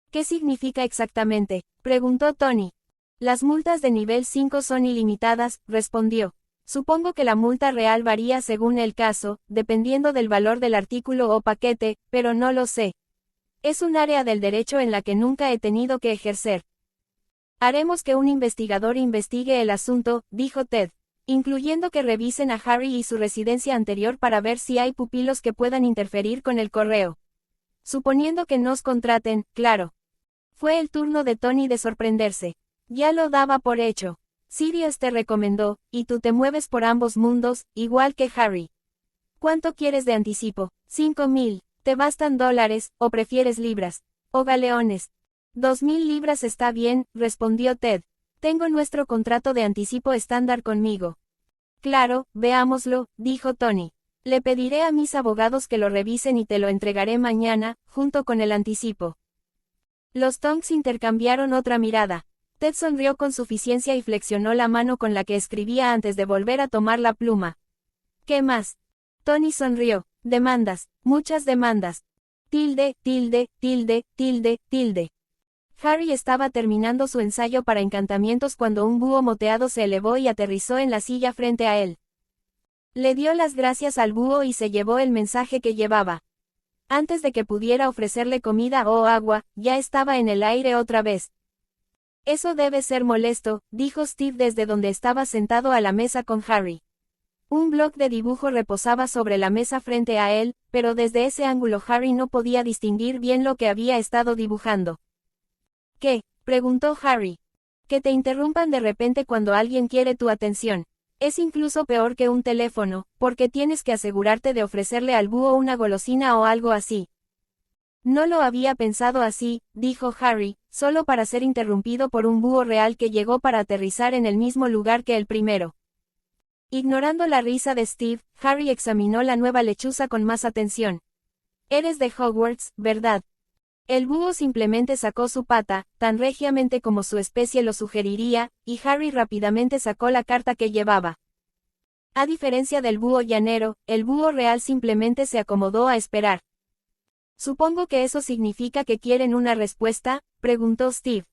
¿Qué significa exactamente?, preguntó Tony. Las multas de nivel 5 son ilimitadas, respondió. Supongo que la multa real varía según el caso, dependiendo del valor del artículo o paquete, pero no lo sé. Es un área del derecho en la que nunca he tenido que ejercer. Haremos que un investigador investigue el asunto, dijo Ted, incluyendo que revisen a Harry y su residencia anterior para ver si hay pupilos que puedan interferir con el correo. Suponiendo que nos contraten, claro. Fue el turno de Tony de sorprenderse. Ya lo daba por hecho. Sirius te recomendó, y tú te mueves por ambos mundos, igual que Harry. ¿Cuánto quieres de anticipo? 5,000. ¿Te bastan dólares, o prefieres libras? O galeones. 2,000 libras está bien, respondió Ted. Tengo nuestro contrato de anticipo estándar conmigo. Claro, veámoslo, dijo Tony. Le pediré a mis abogados que lo revisen y te lo entregaré mañana, junto con el anticipo. Los Tonks intercambiaron otra mirada. Ted sonrió con suficiencia y flexionó la mano con la que escribía antes de volver a tomar la pluma. ¿Qué más? Tony sonrió. Demandas, muchas demandas. Tilde, tilde, tilde, tilde, tilde. Harry estaba terminando su ensayo para encantamientos cuando un búho moteado se elevó y aterrizó en la silla frente a él. Le dio las gracias al búho y se llevó el mensaje que llevaba. Antes de que pudiera ofrecerle comida o agua, ya estaba en el aire otra vez. Eso debe ser molesto, dijo Steve desde donde estaba sentado a la mesa con Harry. Un bloc de dibujo reposaba sobre la mesa frente a él, pero desde ese ángulo Harry no podía distinguir bien lo que había estado dibujando. ¿Qué?, preguntó Harry. Que te interrumpan de repente cuando alguien quiere tu atención. Es incluso peor que un teléfono, porque tienes que asegurarte de ofrecerle al búho una golosina o algo así. No lo había pensado así, dijo Harry, solo para ser interrumpido por un búho real que llegó para aterrizar en el mismo lugar que el primero. Ignorando la risa de Steve, Harry examinó la nueva lechuza con más atención. Eres de Hogwarts, ¿verdad? El búho simplemente sacó su pata, tan regiamente como su especie lo sugeriría, y Harry rápidamente sacó la carta que llevaba. A diferencia del búho llanero, el búho real simplemente se acomodó a esperar. Supongo que eso significa que quieren una respuesta, preguntó Steve.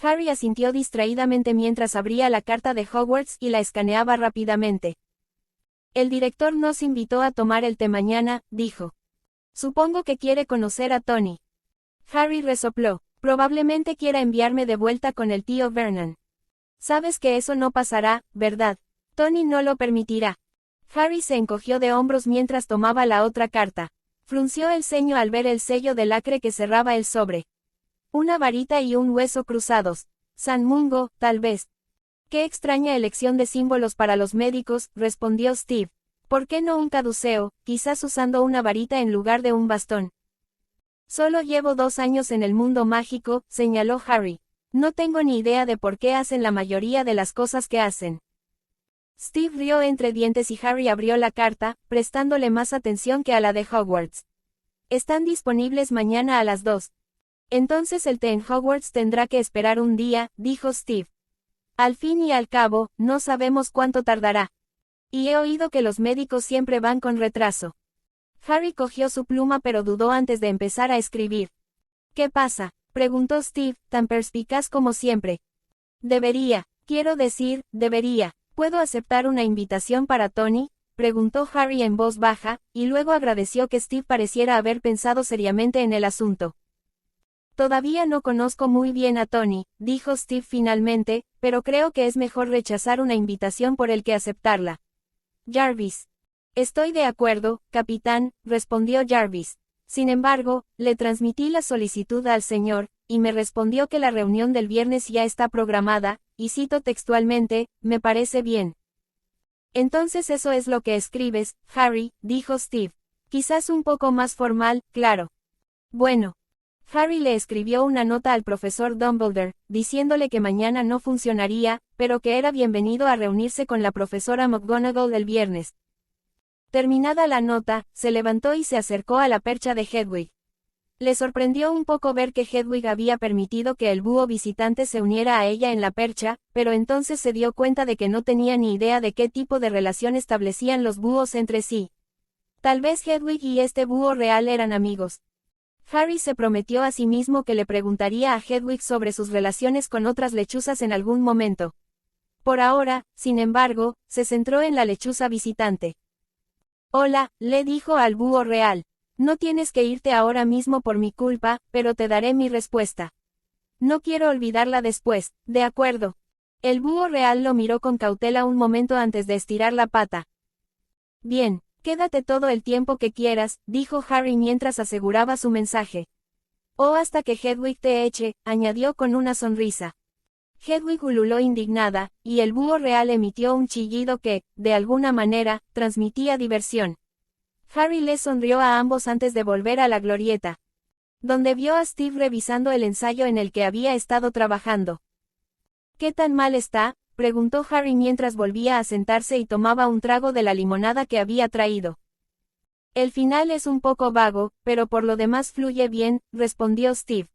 Harry asintió distraídamente mientras abría la carta de Hogwarts y la escaneaba rápidamente. El director nos invitó a tomar el té mañana, dijo. Supongo que quiere conocer a Tony. Harry resopló. Probablemente quiera enviarme de vuelta con el tío Vernon. Sabes que eso no pasará, ¿verdad? Tony no lo permitirá. Harry se encogió de hombros mientras tomaba la otra carta. Frunció el ceño al ver el sello de lacre que cerraba el sobre. Una varita y un hueso cruzados. San Mungo, tal vez. Qué extraña elección de símbolos para los médicos, respondió Steve. ¿Por qué no un caduceo, quizás usando una varita en lugar de un bastón? Solo llevo 2 años en el mundo mágico, señaló Harry. No tengo ni idea de por qué hacen la mayoría de las cosas que hacen. Steve rió entre dientes y Harry abrió la carta, prestándole más atención que a la de Hogwarts. Están disponibles mañana a las 2. Entonces el té en Hogwarts tendrá que esperar un día, dijo Steve. Al fin y al cabo, no sabemos cuánto tardará. Y he oído que los médicos siempre van con retraso. Harry cogió su pluma pero dudó antes de empezar a escribir. ¿Qué pasa?, preguntó Steve, tan perspicaz como siempre. Debería. Quiero decir, debería. ¿Puedo aceptar una invitación para Tony?, preguntó Harry en voz baja, y luego agradeció que Steve pareciera haber pensado seriamente en el asunto. Todavía no conozco muy bien a Tony, dijo Steve finalmente, pero creo que es mejor rechazar una invitación por el que aceptarla. Jarvis. Estoy de acuerdo, capitán, respondió Jarvis. Sin embargo, le transmití la solicitud al señor, y me respondió que la reunión del viernes ya está programada, y cito textualmente, me parece bien. Entonces eso es lo que escribes, Harry, dijo Steve. Quizás un poco más formal, claro. Bueno. Harry le escribió una nota al profesor Dumbledore, diciéndole que mañana no funcionaría, pero que era bienvenido a reunirse con la profesora McGonagall el viernes. Terminada la nota, se levantó y se acercó a la percha de Hedwig. Le sorprendió un poco ver que Hedwig había permitido que el búho visitante se uniera a ella en la percha, pero entonces se dio cuenta de que no tenía ni idea de qué tipo de relación establecían los búhos entre sí. Tal vez Hedwig y este búho real eran amigos. Harry se prometió a sí mismo que le preguntaría a Hedwig sobre sus relaciones con otras lechuzas en algún momento. Por ahora, sin embargo, se centró en la lechuza visitante. Hola, le dijo al búho real. No tienes que irte ahora mismo por mi culpa, pero te daré mi respuesta. No quiero olvidarla después, ¿de acuerdo? El búho real lo miró con cautela un momento antes de estirar la pata. Bien. Quédate todo el tiempo que quieras, dijo Harry mientras aseguraba su mensaje. O hasta que Hedwig te eche, añadió con una sonrisa. Hedwig ululó indignada, y el búho real emitió un chillido que, de alguna manera, transmitía diversión. Harry les sonrió a ambos antes de volver a la glorieta, donde vio a Steve revisando el ensayo en el que había estado trabajando. ¿Qué tan mal está?, preguntó Harry mientras volvía a sentarse y tomaba un trago de la limonada que había traído. El final es un poco vago, pero por lo demás fluye bien, respondió Steve.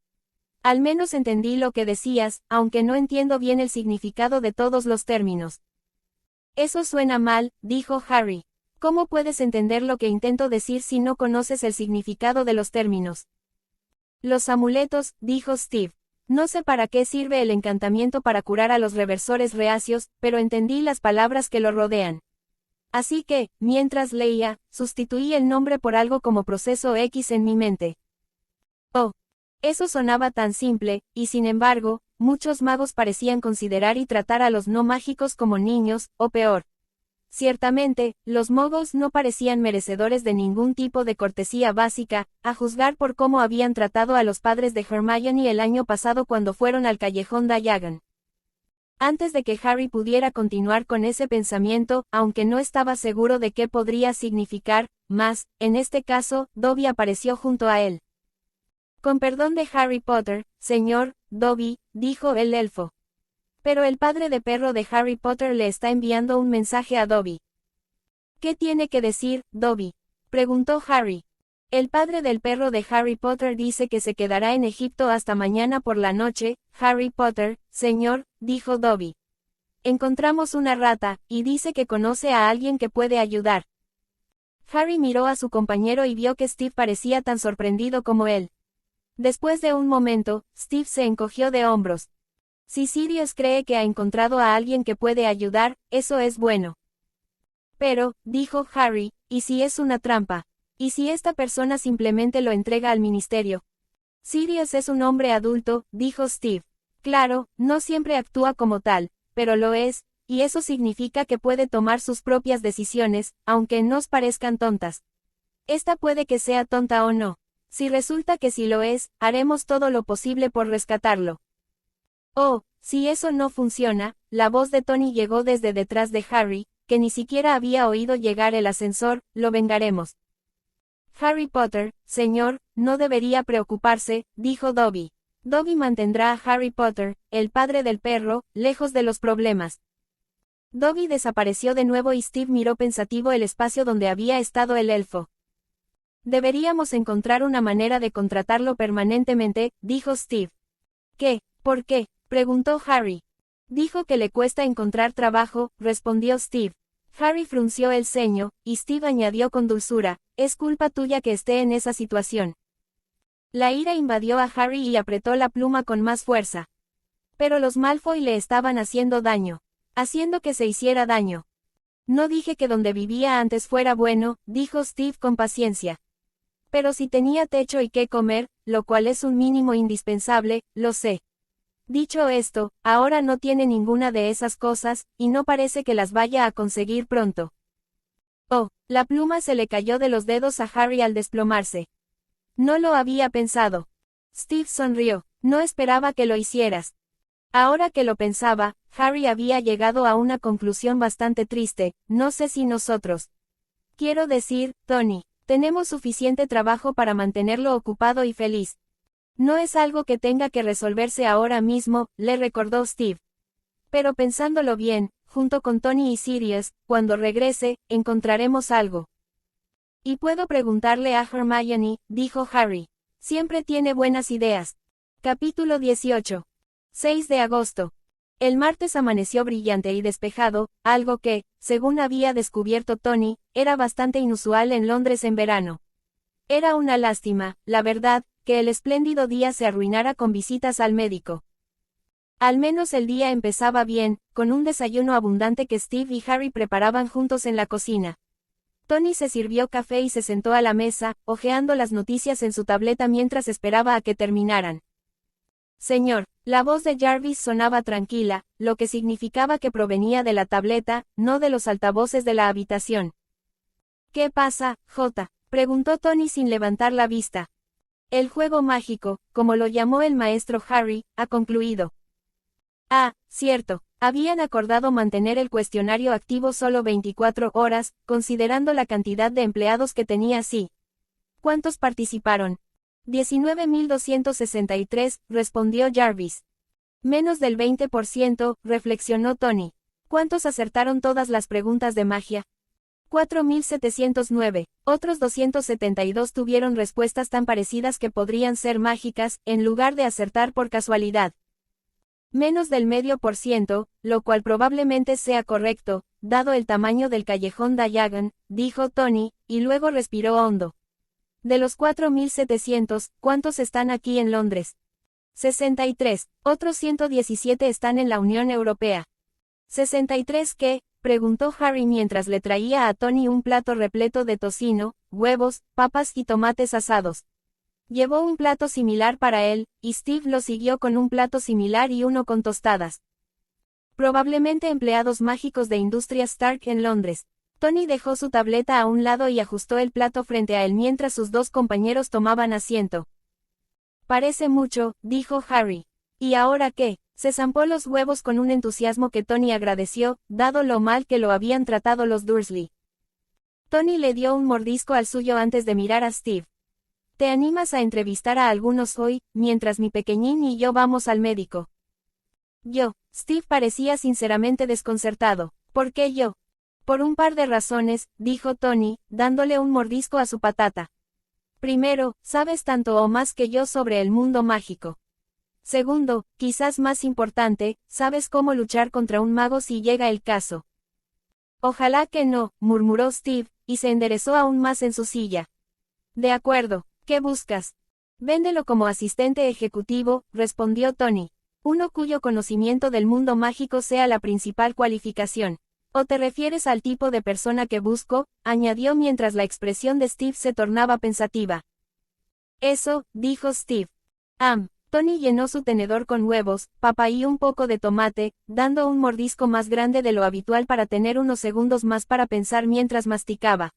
Al menos entendí lo que decías, aunque no entiendo bien el significado de todos los términos. Eso suena mal, dijo Harry. ¿Cómo puedes entender lo que intento decir si no conoces el significado de los términos? Los amuletos, dijo Steve. No sé para qué sirve el encantamiento para curar a los reversores reacios, pero entendí las palabras que lo rodean. Así que, mientras leía, sustituí el nombre por algo como proceso X en mi mente. Oh. Eso sonaba tan simple, y sin embargo, muchos magos parecían considerar y tratar a los no mágicos como niños, o peor. Ciertamente, los muggles no parecían merecedores de ningún tipo de cortesía básica, a juzgar por cómo habían tratado a los padres de Hermione el año pasado cuando fueron al callejón Diagon. Antes de que Harry pudiera continuar con ese pensamiento, aunque no estaba seguro de qué podría significar, más, en este caso, Dobby apareció junto a él. Con perdón de Harry Potter, señor, Dobby, dijo el elfo. Pero el padre de perro de Harry Potter le está enviando un mensaje a Dobby. ¿Qué tiene que decir, Dobby?, preguntó Harry. El padre del perro de Harry Potter dice que se quedará en Egipto hasta mañana por la noche, Harry Potter, señor, dijo Dobby. Encontramos una rata, y dice que conoce a alguien que puede ayudar. Harry miró a su compañero y vio que Steve parecía tan sorprendido como él. Después de un momento, Steve se encogió de hombros. Si Sirius cree que ha encontrado a alguien que puede ayudar, eso es bueno. Pero, dijo Harry, ¿y si es una trampa? ¿Y si esta persona simplemente lo entrega al ministerio? Sirius es un hombre adulto, dijo Steve. Claro, no siempre actúa como tal, pero lo es, y eso significa que puede tomar sus propias decisiones, aunque nos parezcan tontas. Esta puede que sea tonta o no. Si resulta que sí lo es, haremos todo lo posible por rescatarlo. Oh, si eso no funciona, la voz de Tony llegó desde detrás de Harry, que ni siquiera había oído llegar el ascensor, lo vengaremos. Harry Potter, señor, no debería preocuparse, dijo Dobby. Dobby mantendrá a Harry Potter, el padre del perro, lejos de los problemas. Dobby desapareció de nuevo y Steve miró pensativo el espacio donde había estado el elfo. Deberíamos encontrar una manera de contratarlo permanentemente, dijo Steve. ¿Qué? ¿Por qué?, preguntó Harry. Dijo que le cuesta encontrar trabajo, respondió Steve. Harry frunció el ceño, y Steve añadió con dulzura, es culpa tuya que esté en esa situación. La ira invadió a Harry y apretó la pluma con más fuerza. Pero los Malfoy le estaban haciendo daño. Haciendo que se hiciera daño. No dije que donde vivía antes fuera bueno, dijo Steve con paciencia. Pero si tenía techo y qué comer, lo cual es un mínimo indispensable, lo sé. Dicho esto, ahora no tiene ninguna de esas cosas, y no parece que las vaya a conseguir pronto. Oh, la pluma se le cayó de los dedos a Harry al desplomarse. No lo había pensado. Steve sonrió. No esperaba que lo hicieras. Ahora que lo pensaba, Harry había llegado a una conclusión bastante triste, no sé si nosotros. Quiero decir, Tony, tenemos suficiente trabajo para mantenerlo ocupado y feliz. No es algo que tenga que resolverse ahora mismo, le recordó Steve. Pero pensándolo bien, junto con Tony y Sirius, cuando regrese, encontraremos algo. Y puedo preguntarle a Hermione, dijo Harry. Siempre tiene buenas ideas. Capítulo 18. 6 de agosto. El martes amaneció brillante y despejado, algo que, según había descubierto Tony, era bastante inusual en Londres en verano. Era una lástima, la verdad, que el espléndido día se arruinara con visitas al médico. Al menos el día empezaba bien, con un desayuno abundante que Steve y Harry preparaban juntos en la cocina. Tony se sirvió café y se sentó a la mesa, hojeando las noticias en su tableta mientras esperaba a que terminaran. Señor, la voz de Jarvis sonaba tranquila, lo que significaba que provenía de la tableta, no de los altavoces de la habitación. ¿Qué pasa, J?, preguntó Tony sin levantar la vista. El juego mágico, como lo llamó el maestro Harry, ha concluido. Ah, cierto, habían acordado mantener el cuestionario activo solo 24 horas, considerando la cantidad de empleados que tenía así. ¿Cuántos participaron? 19.263, respondió Jarvis. Menos del 20%, reflexionó Tony. ¿Cuántos acertaron todas las preguntas de magia? 4.709. Otros 272 tuvieron respuestas tan parecidas que podrían ser mágicas, en lugar de acertar por casualidad. Menos del medio por ciento, lo cual probablemente sea correcto, dado el tamaño del callejón Diagon, dijo Tony, y luego respiró hondo. De los 4.700, ¿cuántos están aquí en Londres? 63. Otros 117 están en la Unión Europea. ¿63 qué?, preguntó Harry mientras le traía a Tony un plato repleto de tocino, huevos, papas y tomates asados. Llevó un plato similar para él, y Steve lo siguió con un plato similar y uno con tostadas. Probablemente empleados mágicos de Industrias Stark en Londres. Tony dejó su tableta a un lado y ajustó el plato frente a él mientras sus dos compañeros tomaban asiento. Parece mucho, dijo Harry. ¿Y ahora qué? Se zampó los huevos con un entusiasmo que Tony agradeció, dado lo mal que lo habían tratado los Dursley. Tony le dio un mordisco al suyo antes de mirar a Steve. ¿Te animas a entrevistar a algunos hoy, mientras mi pequeñín y yo vamos al médico? Yo. Steve parecía sinceramente desconcertado. ¿Por qué yo? Por un par de razones, dijo Tony, dándole un mordisco a su patata. Primero, sabes tanto o más que yo sobre el mundo mágico. Segundo, quizás más importante, sabes cómo luchar contra un mago si llega el caso. Ojalá que no, murmuró Steve, y se enderezó aún más en su silla. De acuerdo, ¿qué buscas? Véndelo como asistente ejecutivo, respondió Tony. Uno cuyo conocimiento del mundo mágico sea la principal cualificación. ¿O te refieres al tipo de persona que busco?, añadió mientras la expresión de Steve se tornaba pensativa. Eso, dijo Steve. Tony llenó su tenedor con huevos, papa y un poco de tomate, dando un mordisco más grande de lo habitual para tener unos segundos más para pensar mientras masticaba.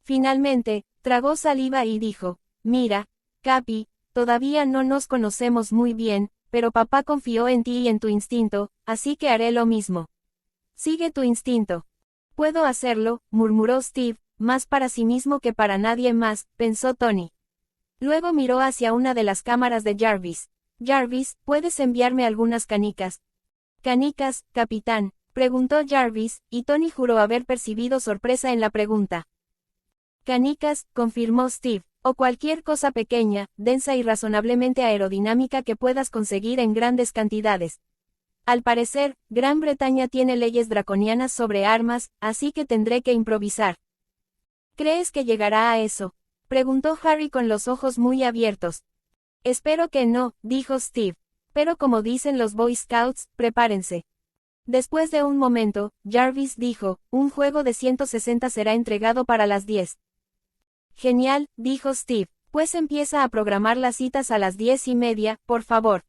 Finalmente, tragó saliva y dijo, mira, Capi, todavía no nos conocemos muy bien, pero papá confió en ti y en tu instinto, así que haré lo mismo. Sigue tu instinto. Puedo hacerlo, murmuró Steve, más para sí mismo que para nadie más, pensó Tony. Luego miró hacia una de las cámaras de Jarvis. Jarvis, ¿puedes enviarme algunas canicas? ¿Canicas, capitán?, preguntó Jarvis, y Tony juró haber percibido sorpresa en la pregunta. Canicas, confirmó Steve, o cualquier cosa pequeña, densa y razonablemente aerodinámica que puedas conseguir en grandes cantidades. Al parecer, Gran Bretaña tiene leyes draconianas sobre armas, así que tendré que improvisar. ¿Crees que llegará a eso?, preguntó Harry con los ojos muy abiertos. Espero que no, dijo Steve. Pero como dicen los Boy Scouts, prepárense. Después de un momento, Jarvis dijo, un juego de 160 será entregado para las 10. Genial, dijo Steve, pues empieza a programar las citas a las 10:30, por favor.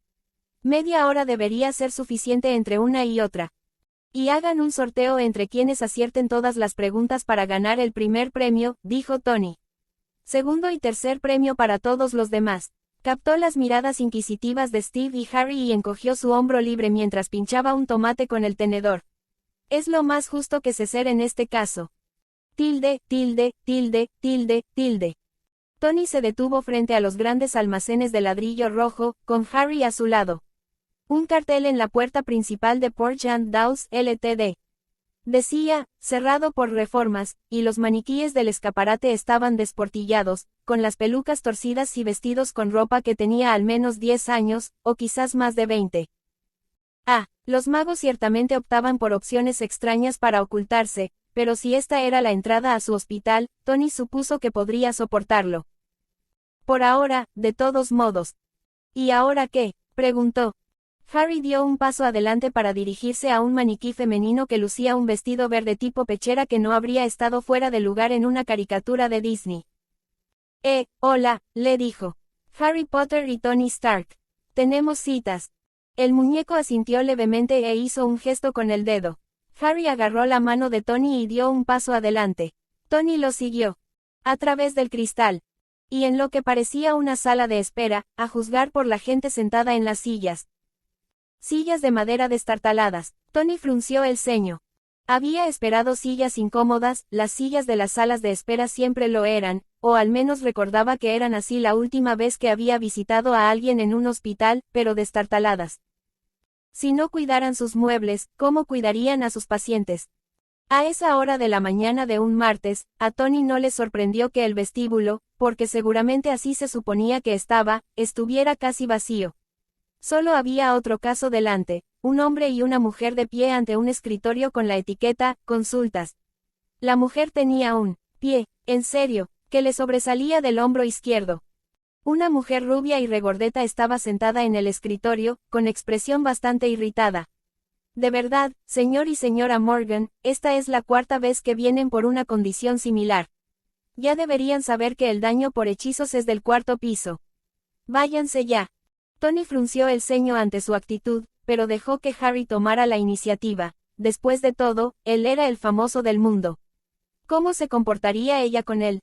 Media hora debería ser suficiente entre una y otra. Y hagan un sorteo entre quienes acierten todas las preguntas para ganar el primer premio, dijo Tony. Segundo y tercer premio para todos los demás. Captó las miradas inquisitivas de Steve y Harry y encogió su hombro libre mientras pinchaba un tomate con el tenedor. Es lo más justo que sé ser en este caso. Tilde, tilde, tilde, tilde, tilde. Tony se detuvo frente a los grandes almacenes de ladrillo rojo, con Harry a su lado. Un cartel en la puerta principal de Porch and Dawes Ltd. Decía, cerrado por reformas, y los maniquíes del escaparate estaban desportillados, con las pelucas torcidas y vestidos con ropa que tenía al menos 10 años, o quizás más de 20. Los magos ciertamente optaban por opciones extrañas para ocultarse, pero si esta era la entrada a su hospital, Tony supuso que podría soportarlo. Por ahora, de todos modos. ¿Y ahora qué?, preguntó. Harry dio un paso adelante para dirigirse a un maniquí femenino que lucía un vestido verde tipo pechera que no habría estado fuera de lugar en una caricatura de Disney. Hola, le dijo. Harry Potter y Tony Stark. Tenemos citas. El muñeco asintió levemente e hizo un gesto con el dedo. Harry agarró la mano de Tony y dio un paso adelante. Tony lo siguió. A través del cristal. Y en lo que parecía una sala de espera, a juzgar por la gente sentada en las sillas. Sillas de madera destartaladas. Tony frunció el ceño. Había esperado sillas incómodas, las sillas de las salas de espera siempre lo eran, o al menos recordaba que eran así la última vez que había visitado a alguien en un hospital, pero destartaladas. Si no cuidaran sus muebles, ¿cómo cuidarían a sus pacientes? A esa hora de la mañana de un martes, a Tony no le sorprendió que el vestíbulo, porque seguramente así se suponía que estuviera casi vacío. Solo había otro caso delante, un hombre y una mujer de pie ante un escritorio con la etiqueta, consultas. La mujer tenía un pie, en serio, que le sobresalía del hombro izquierdo. Una mujer rubia y regordeta estaba sentada en el escritorio, con expresión bastante irritada. De verdad, señor y señora Morgan, esta es la cuarta vez que vienen por una condición similar. Ya deberían saber que el daño por hechizos es del cuarto piso. Váyanse ya. Tony frunció el ceño ante su actitud, pero dejó que Harry tomara la iniciativa. Después de todo, él era el famoso del mundo. ¿Cómo se comportaría ella con él?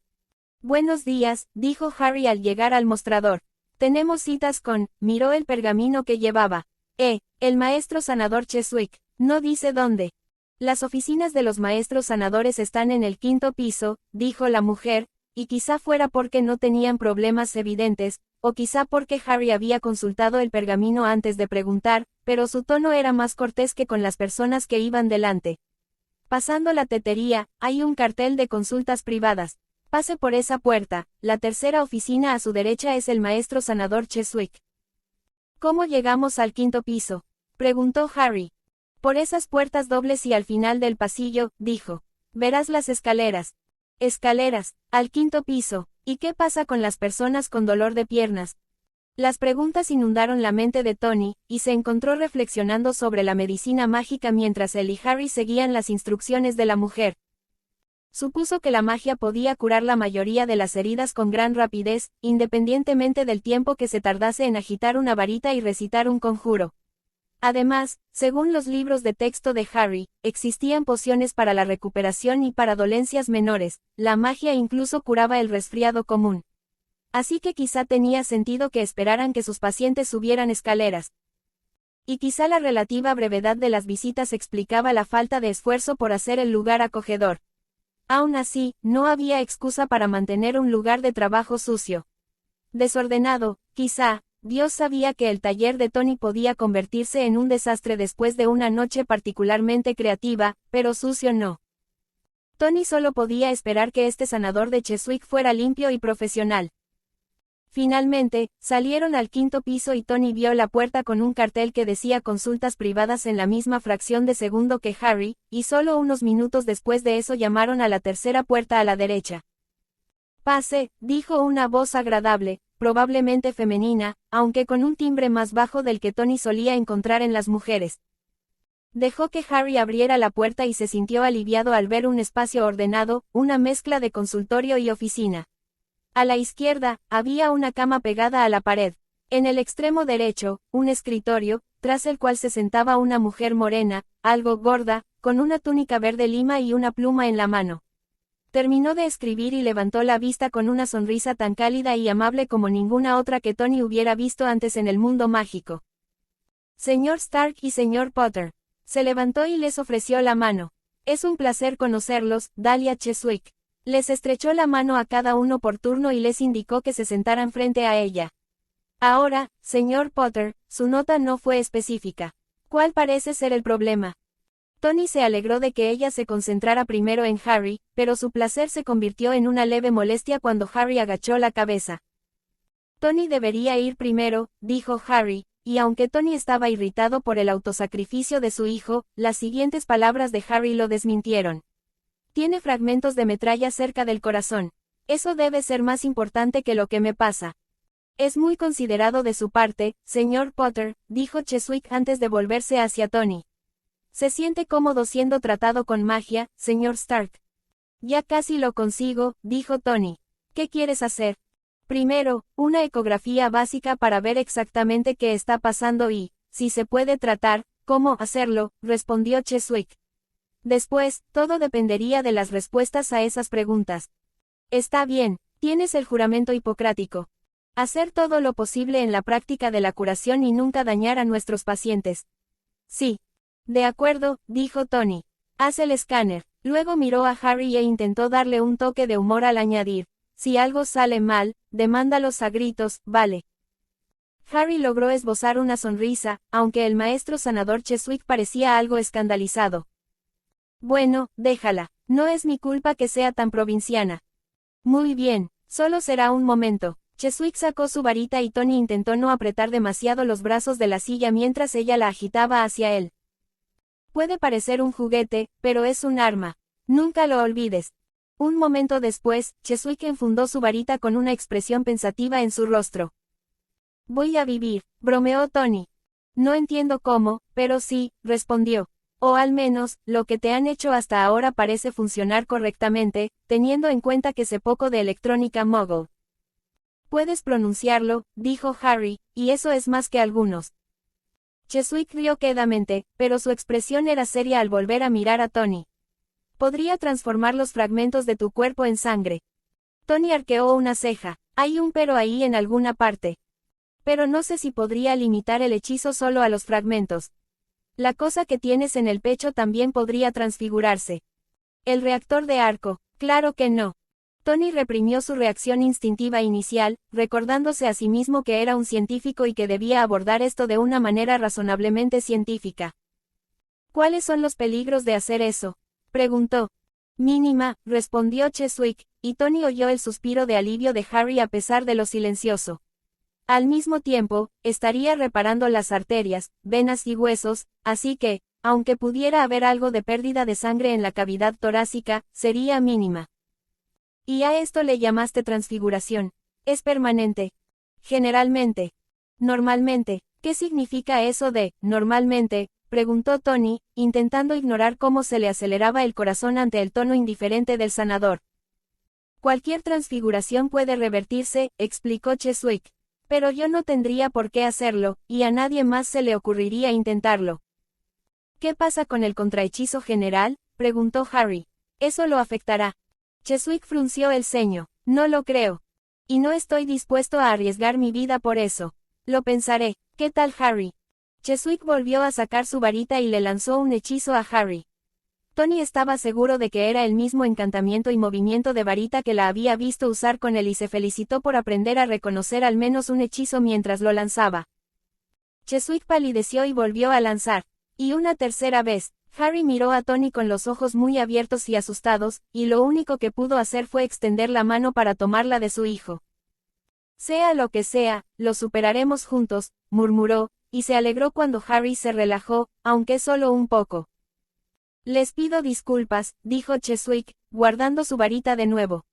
Buenos días, dijo Harry al llegar al mostrador. Tenemos citas con, miró el pergamino que llevaba. El maestro sanador Cheswick, no dice dónde. Las oficinas de los maestros sanadores están en el 5º piso, dijo la mujer, y quizá fuera porque no tenían problemas evidentes, o quizá porque Harry había consultado el pergamino antes de preguntar, pero su tono era más cortés que con las personas que iban delante. Pasando la tetería, hay un cartel de consultas privadas. Pase por esa puerta, la tercera oficina a su derecha es el maestro sanador Cheswick. ¿Cómo llegamos al 5º piso?, preguntó Harry. Por esas puertas dobles y al final del pasillo, dijo. Verás las escaleras. Escaleras, al 5º piso. ¿Y qué pasa con las personas con dolor de piernas? Las preguntas inundaron la mente de Tony, y se encontró reflexionando sobre la medicina mágica mientras él y Harry seguían las instrucciones de la mujer. Supuso que la magia podía curar la mayoría de las heridas con gran rapidez, independientemente del tiempo que se tardase en agitar una varita y recitar un conjuro. Además, según los libros de texto de Harry, existían pociones para la recuperación y para dolencias menores, la magia incluso curaba el resfriado común. Así que quizá tenía sentido que esperaran que sus pacientes subieran escaleras. Y quizá la relativa brevedad de las visitas explicaba la falta de esfuerzo por hacer el lugar acogedor. Aún así, no había excusa para mantener un lugar de trabajo sucio. Desordenado, quizá. Dios sabía que el taller de Tony podía convertirse en un desastre después de una noche particularmente creativa, pero sucio no. Tony solo podía esperar que este sanador de Cheswick fuera limpio y profesional. Finalmente, salieron al 5º piso y Tony vio la puerta con un cartel que decía consultas privadas en la misma fracción de segundo que Harry, y solo unos minutos después de eso llamaron a la tercera puerta a la derecha. Pase, dijo una voz agradable, probablemente femenina, aunque con un timbre más bajo del que Tony solía encontrar en las mujeres. Dejó que Harry abriera la puerta y se sintió aliviado al ver un espacio ordenado, una mezcla de consultorio y oficina. A la izquierda, había una cama pegada a la pared. En el extremo derecho, un escritorio, tras el cual se sentaba una mujer morena, algo gorda, con una túnica verde lima y una pluma en la mano. Terminó de escribir y levantó la vista con una sonrisa tan cálida y amable como ninguna otra que Tony hubiera visto antes en el mundo mágico. Señor Stark y señor Potter. Se levantó y les ofreció la mano. Es un placer conocerlos, Dahlia Cheswick. Les estrechó la mano a cada uno por turno y les indicó que se sentaran frente a ella. Ahora, señor Potter, su nota no fue específica. ¿Cuál parece ser el problema? Tony se alegró de que ella se concentrara primero en Harry, pero su placer se convirtió en una leve molestia cuando Harry agachó la cabeza. Tony debería ir primero, dijo Harry, y aunque Tony estaba irritado por el autosacrificio de su hijo, las siguientes palabras de Harry lo desmintieron. Tiene fragmentos de metralla cerca del corazón. Eso debe ser más importante que lo que me pasa. Es muy considerado de su parte, señor Potter, dijo Cheswick antes de volverse hacia Tony. Se siente cómodo siendo tratado con magia, señor Stark. Ya casi lo consigo, dijo Tony. ¿Qué quieres hacer? Primero, una ecografía básica para ver exactamente qué está pasando y, si se puede tratar, cómo hacerlo, respondió Cheswick. Después, todo dependería de las respuestas a esas preguntas. Está bien, tienes el juramento hipocrático. Hacer todo lo posible en la práctica de la curación y nunca dañar a nuestros pacientes. Sí. De acuerdo, dijo Tony. Haz el escáner. Luego miró a Harry e intentó darle un toque de humor al añadir. Si algo sale mal, demándalos a gritos, ¿vale? Harry logró esbozar una sonrisa, aunque el maestro sanador Cheswick parecía algo escandalizado. Bueno, déjala. No es mi culpa que sea tan provinciana. Muy bien, solo será un momento. Cheswick sacó su varita y Tony intentó no apretar demasiado los brazos de la silla mientras ella la agitaba hacia él. Puede parecer un juguete, pero es un arma. Nunca lo olvides. Un momento después, Cheswick enfundó su varita con una expresión pensativa en su rostro. Voy a vivir, bromeó Tony. No entiendo cómo, pero sí, respondió. O al menos, lo que te han hecho hasta ahora parece funcionar correctamente, teniendo en cuenta que sé poco de electrónica Muggle. Puedes pronunciarlo, dijo Harry, y eso es más que algunos. Cheswick rió quedamente, pero su expresión era seria al volver a mirar a Tony. Podría transformar los fragmentos de tu cuerpo en sangre. Tony arqueó una ceja. Hay un pero ahí en alguna parte. Pero no sé si podría limitar el hechizo solo a los fragmentos. La cosa que tienes en el pecho también podría transfigurarse. El reactor de arco, claro que no. Tony reprimió su reacción instintiva inicial, recordándose a sí mismo que era un científico y que debía abordar esto de una manera razonablemente científica. ¿Cuáles son los peligros de hacer eso? Preguntó. Mínima, respondió Cheswick, y Tony oyó el suspiro de alivio de Harry a pesar de lo silencioso. Al mismo tiempo, estaría reparando las arterias, venas y huesos, así que, aunque pudiera haber algo de pérdida de sangre en la cavidad torácica, sería mínima. Y a esto le llamaste transfiguración. Es permanente. Generalmente. Normalmente. ¿Qué significa eso de, normalmente? Preguntó Tony, intentando ignorar cómo se le aceleraba el corazón ante el tono indiferente del sanador. Cualquier transfiguración puede revertirse, explicó Cheswick. Pero yo no tendría por qué hacerlo, y a nadie más se le ocurriría intentarlo. ¿Qué pasa con el contrahechizo general? Preguntó Harry. Eso lo afectará. Cheswick frunció el ceño. No lo creo. Y no estoy dispuesto a arriesgar mi vida por eso. Lo pensaré. ¿Qué tal Harry? Cheswick volvió a sacar su varita y le lanzó un hechizo a Harry. Tony estaba seguro de que era el mismo encantamiento y movimiento de varita que la había visto usar con él y se felicitó por aprender a reconocer al menos un hechizo mientras lo lanzaba. Cheswick palideció y volvió a lanzar. Y una tercera vez. Harry miró a Tony con los ojos muy abiertos y asustados, y lo único que pudo hacer fue extender la mano para tomarla de su hijo. Sea lo que sea, lo superaremos juntos, murmuró, y se alegró cuando Harry se relajó, aunque solo un poco. Les pido disculpas, dijo Cheswick, guardando su varita de nuevo.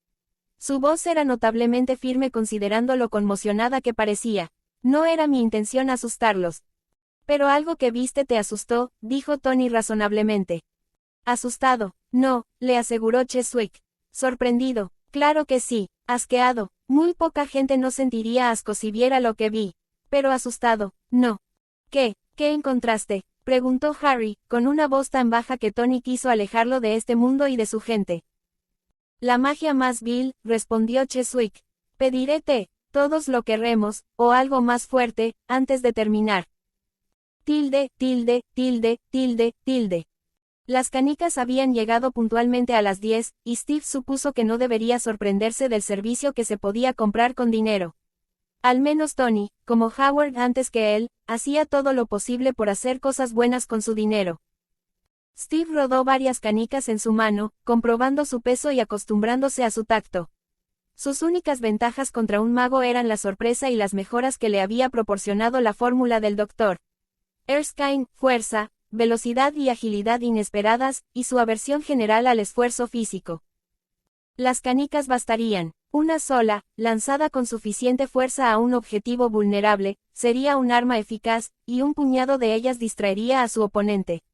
Su voz era notablemente firme considerando lo conmocionada que parecía. No era mi intención asustarlos. Pero algo que viste te asustó, dijo Tony razonablemente. Asustado, no, le aseguró Cheswick. Sorprendido, claro que sí, asqueado, muy poca gente no sentiría asco si viera lo que vi. Pero asustado, no. ¿Qué encontraste? Preguntó Harry, con una voz tan baja que Tony quiso alejarlo de este mundo y de su gente. La magia más vil, respondió Cheswick. Pediré té, todos lo querremos, o algo más fuerte, antes de terminar. Tilde, tilde, tilde, tilde, tilde. Las canicas habían llegado puntualmente a las 10, y Steve supuso que no debería sorprenderse del servicio que se podía comprar con dinero. Al menos Tony, como Howard antes que él, hacía todo lo posible por hacer cosas buenas con su dinero. Steve rodó varias canicas en su mano, comprobando su peso y acostumbrándose a su tacto. Sus únicas ventajas contra un mago eran la sorpresa y las mejoras que le había proporcionado la fórmula del doctor. Erskine, fuerza, velocidad y agilidad inesperadas, y su aversión general al esfuerzo físico. Las canicas bastarían. Una sola, lanzada con suficiente fuerza a un objetivo vulnerable, sería un arma eficaz, y un puñado de ellas distraería a su oponente.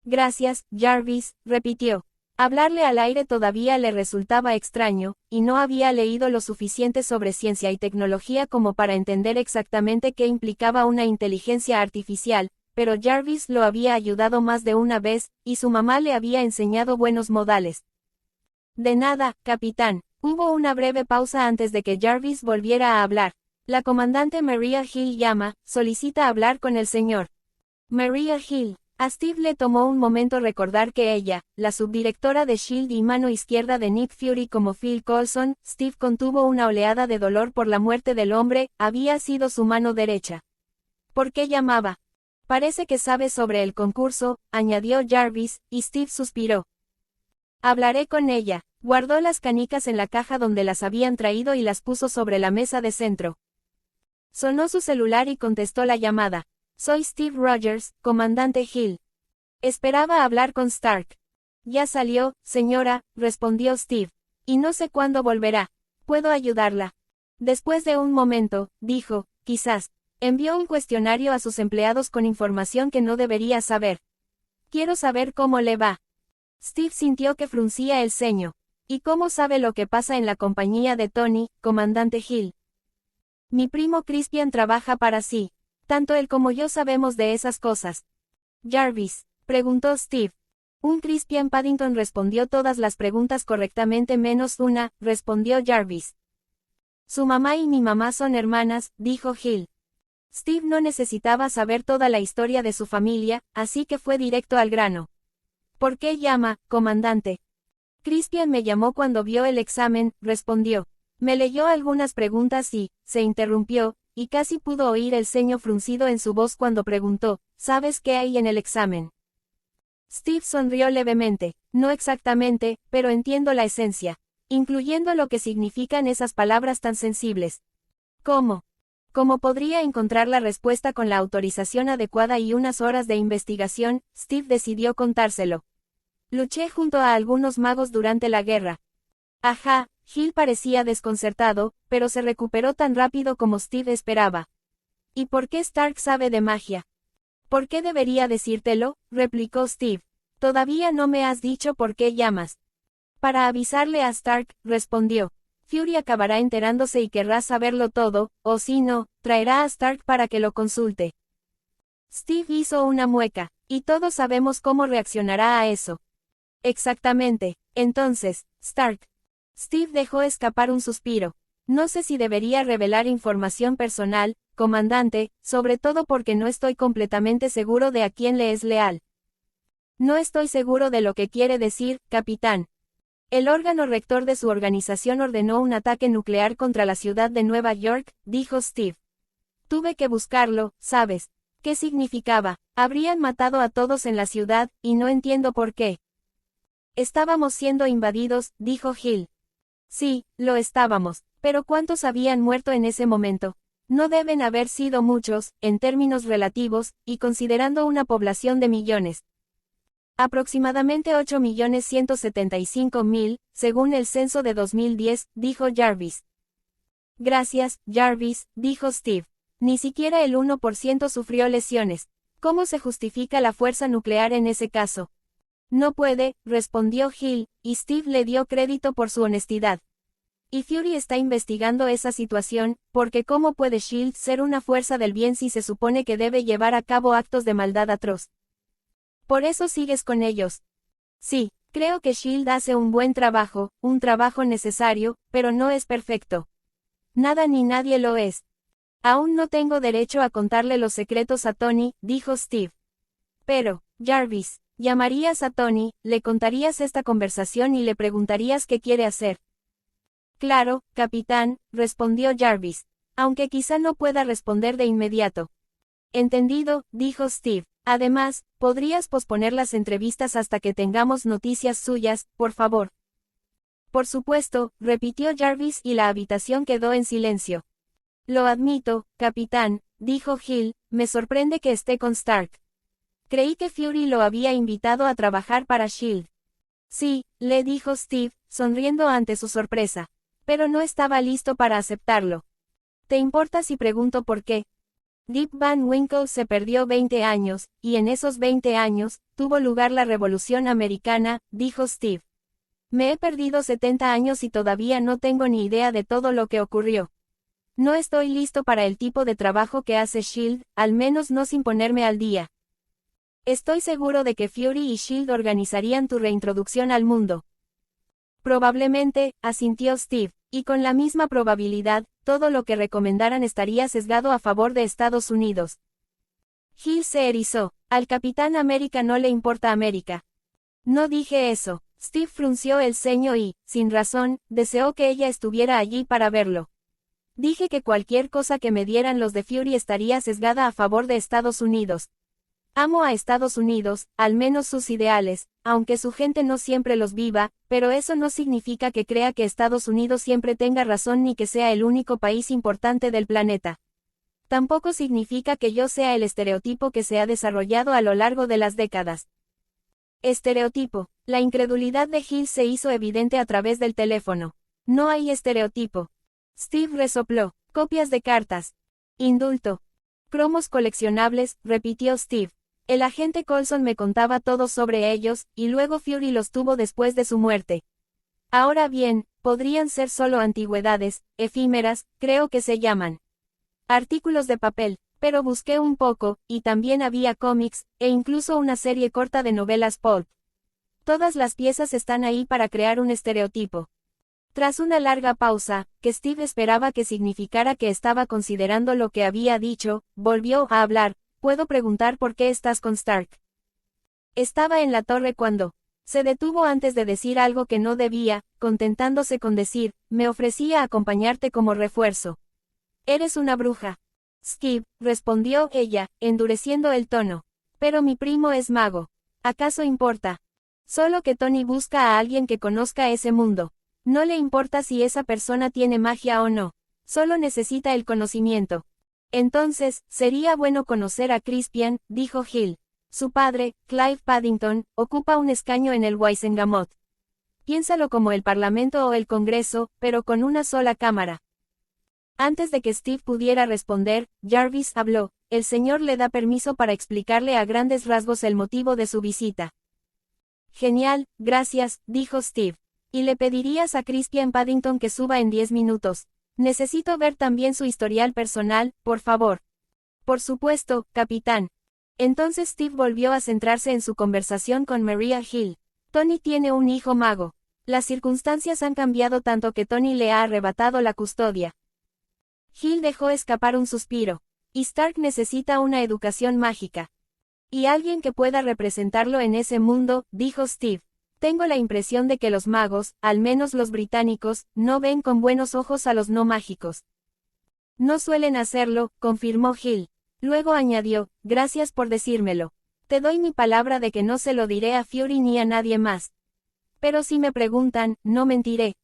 Gracias, Jarvis, repitió. Hablarle al aire todavía le resultaba extraño, y no había leído lo suficiente sobre ciencia y tecnología como para entender exactamente qué implicaba una inteligencia artificial, pero Jarvis lo había ayudado más de una vez, y su mamá le había enseñado buenos modales. De nada, capitán. Hubo una breve pausa antes de que Jarvis volviera a hablar. La comandante Maria Hill llama, solicita hablar con el señor. Maria Hill. A Steve le tomó un momento recordar que ella, la subdirectora de S.H.I.E.L.D. y mano izquierda de Nick Fury como Phil Coulson, Steve contuvo una oleada de dolor por la muerte del hombre, había sido su mano derecha. ¿Por qué llamaba? Parece que sabe sobre el concurso, añadió Jarvis, y Steve suspiró. Hablaré con ella. Guardó las canicas en la caja donde las habían traído y las puso sobre la mesa de centro. Sonó su celular y contestó la llamada. Soy Steve Rogers, comandante Hill. Esperaba hablar con Stark. Ya salió, señora, respondió Steve. Y no sé cuándo volverá. ¿Puedo ayudarla? Después de un momento, dijo, quizás. Envió un cuestionario a sus empleados con información que no debería saber. Quiero saber cómo le va. Steve sintió que fruncía el ceño. ¿Y cómo sabe lo que pasa en la compañía de Tony, comandante Hill? Mi primo Crispian trabaja para sí. Tanto él como yo sabemos de esas cosas. Jarvis, preguntó Steve. Un Crispian Paddington respondió todas las preguntas correctamente menos una, respondió Jarvis. Su mamá y mi mamá son hermanas, dijo Hill. Steve no necesitaba saber toda la historia de su familia, así que fue directo al grano. ¿Por qué llama, comandante? Crispian me llamó cuando vio el examen, respondió. Me leyó algunas preguntas y, se interrumpió, y casi pudo oír el ceño fruncido en su voz cuando preguntó, ¿sabes qué hay en el examen? Steve sonrió levemente, no exactamente, pero entiendo la esencia, incluyendo lo que significan esas palabras tan sensibles. ¿Cómo? ¿Cómo podría encontrar la respuesta con la autorización adecuada y unas horas de investigación? Steve decidió contárselo. Luché junto a algunos magos durante la guerra. Ajá, Hill parecía desconcertado, pero se recuperó tan rápido como Steve esperaba. ¿Y por qué Stark sabe de magia? ¿Por qué debería decírtelo? Replicó Steve. Todavía no me has dicho por qué llamas. Para avisarle a Stark, respondió. Fury acabará enterándose y querrá saberlo todo, o si no, traerá a Stark para que lo consulte. Steve hizo una mueca, y todos sabemos cómo reaccionará a eso. Exactamente. Entonces, Stark. Steve dejó escapar un suspiro. No sé si debería revelar información personal, comandante, sobre todo porque no estoy completamente seguro de a quién le es leal. No estoy seguro de lo que quiere decir, capitán. El órgano rector de su organización ordenó un ataque nuclear contra la ciudad de Nueva York, dijo Steve. Tuve que buscarlo, ¿sabes? ¿Qué significaba? Habrían matado a todos en la ciudad, y no entiendo por qué. Estábamos siendo invadidos, dijo Hill. Sí, lo estábamos, pero ¿cuántos habían muerto en ese momento? No deben haber sido muchos, en términos relativos, y considerando una población de millones. Aproximadamente 8.175.000, según el censo de 2010, dijo Jarvis. Gracias, Jarvis, dijo Steve. Ni siquiera el 1% sufrió lesiones. ¿Cómo se justifica la fuerza nuclear en ese caso? No puede, respondió Hill, y Steve le dio crédito por su honestidad. Y Fury está investigando esa situación, porque ¿cómo puede SHIELD ser una fuerza del bien si se supone que debe llevar a cabo actos de maldad atroz? Por eso sigues con ellos. Sí, creo que SHIELD hace un buen trabajo, un trabajo necesario, pero no es perfecto. Nada ni nadie lo es. Aún no tengo derecho a contarle los secretos a Tony, dijo Steve. Pero, Jarvis, llamarías a Tony, le contarías esta conversación y le preguntarías qué quiere hacer. Claro, capitán, respondió Jarvis, aunque quizá no pueda responder de inmediato. Entendido, dijo Steve. Además, ¿podrías posponer las entrevistas hasta que tengamos noticias suyas, por favor? Por supuesto, repitió Jarvis y la habitación quedó en silencio. Lo admito, capitán, dijo Hill, me sorprende que esté con Stark. Creí que Fury lo había invitado a trabajar para SHIELD. Sí, le dijo Steve, sonriendo ante su sorpresa. Pero no estaba listo para aceptarlo. ¿Te importa si pregunto por qué? Rip Van Winkle se perdió 20 años, y en esos 20 años, tuvo lugar la Revolución Americana, dijo Steve. Me he perdido 70 años y todavía no tengo ni idea de todo lo que ocurrió. No estoy listo para el tipo de trabajo que hace SHIELD, al menos no sin ponerme al día. Estoy seguro de que Fury y SHIELD organizarían tu reintroducción al mundo. Probablemente, asintió Steve, y con la misma probabilidad, todo lo que recomendaran estaría sesgado a favor de Estados Unidos. Hill se erizó. Al Capitán América no le importa América. No dije eso. Steve frunció el ceño y, sin razón, deseó que ella estuviera allí para verlo. Dije que cualquier cosa que me dieran los de Fury estaría sesgada a favor de Estados Unidos. Amo a Estados Unidos, al menos sus ideales, aunque su gente no siempre los viva, pero eso no significa que crea que Estados Unidos siempre tenga razón ni que sea el único país importante del planeta. Tampoco significa que yo sea el estereotipo que se ha desarrollado a lo largo de las décadas. Estereotipo. La incredulidad de Hill se hizo evidente a través del teléfono. No hay estereotipo. Steve resopló. Copias de cartas. Indulto. Cromos coleccionables, repitió Steve. El agente Coulson me contaba todo sobre ellos, y luego Fury los tuvo después de su muerte. Ahora bien, podrían ser solo antigüedades, efímeras, creo que se llaman. Artículos de papel, pero busqué un poco, y también había cómics, e incluso una serie corta de novelas pulp. Todas las piezas están ahí para crear un estereotipo. Tras una larga pausa, que Steve esperaba que significara que estaba considerando lo que había dicho, volvió a hablar. ¿Puedo preguntar por qué estás con Stark? Estaba en la torre cuando. Se detuvo antes de decir algo que no debía, contentándose con decir, me ofrecía acompañarte como refuerzo. Eres una bruja. Skip, respondió ella, endureciendo el tono. Pero mi primo es mago. ¿Acaso importa? Solo que Tony busca a alguien que conozca ese mundo. No le importa si esa persona tiene magia o no. Solo necesita el conocimiento. Entonces, sería bueno conocer a Crispian, dijo Hill. Su padre, Clive Paddington, ocupa un escaño en el Wisengamot. Piénsalo como el Parlamento o el Congreso, pero con una sola cámara. Antes de que Steve pudiera responder, Jarvis habló. El señor le da permiso para explicarle a grandes rasgos el motivo de su visita. Genial, gracias, dijo Steve. Y le pedirías a Crispian Paddington que suba en 10 minutos. Necesito ver también su historial personal, por favor. Por supuesto, capitán. Entonces Steve volvió a centrarse en su conversación con Maria Hill. Tony tiene un hijo mago. Las circunstancias han cambiado tanto que Tony le ha arrebatado la custodia. Hill dejó escapar un suspiro. Y Stark necesita una educación mágica. Y alguien que pueda representarlo en ese mundo, dijo Steve. Tengo la impresión de que los magos, al menos los británicos, no ven con buenos ojos a los no mágicos. No suelen hacerlo, confirmó Hill. Luego añadió, gracias por decírmelo. Te doy mi palabra de que no se lo diré a Fury ni a nadie más. Pero si me preguntan, no mentiré.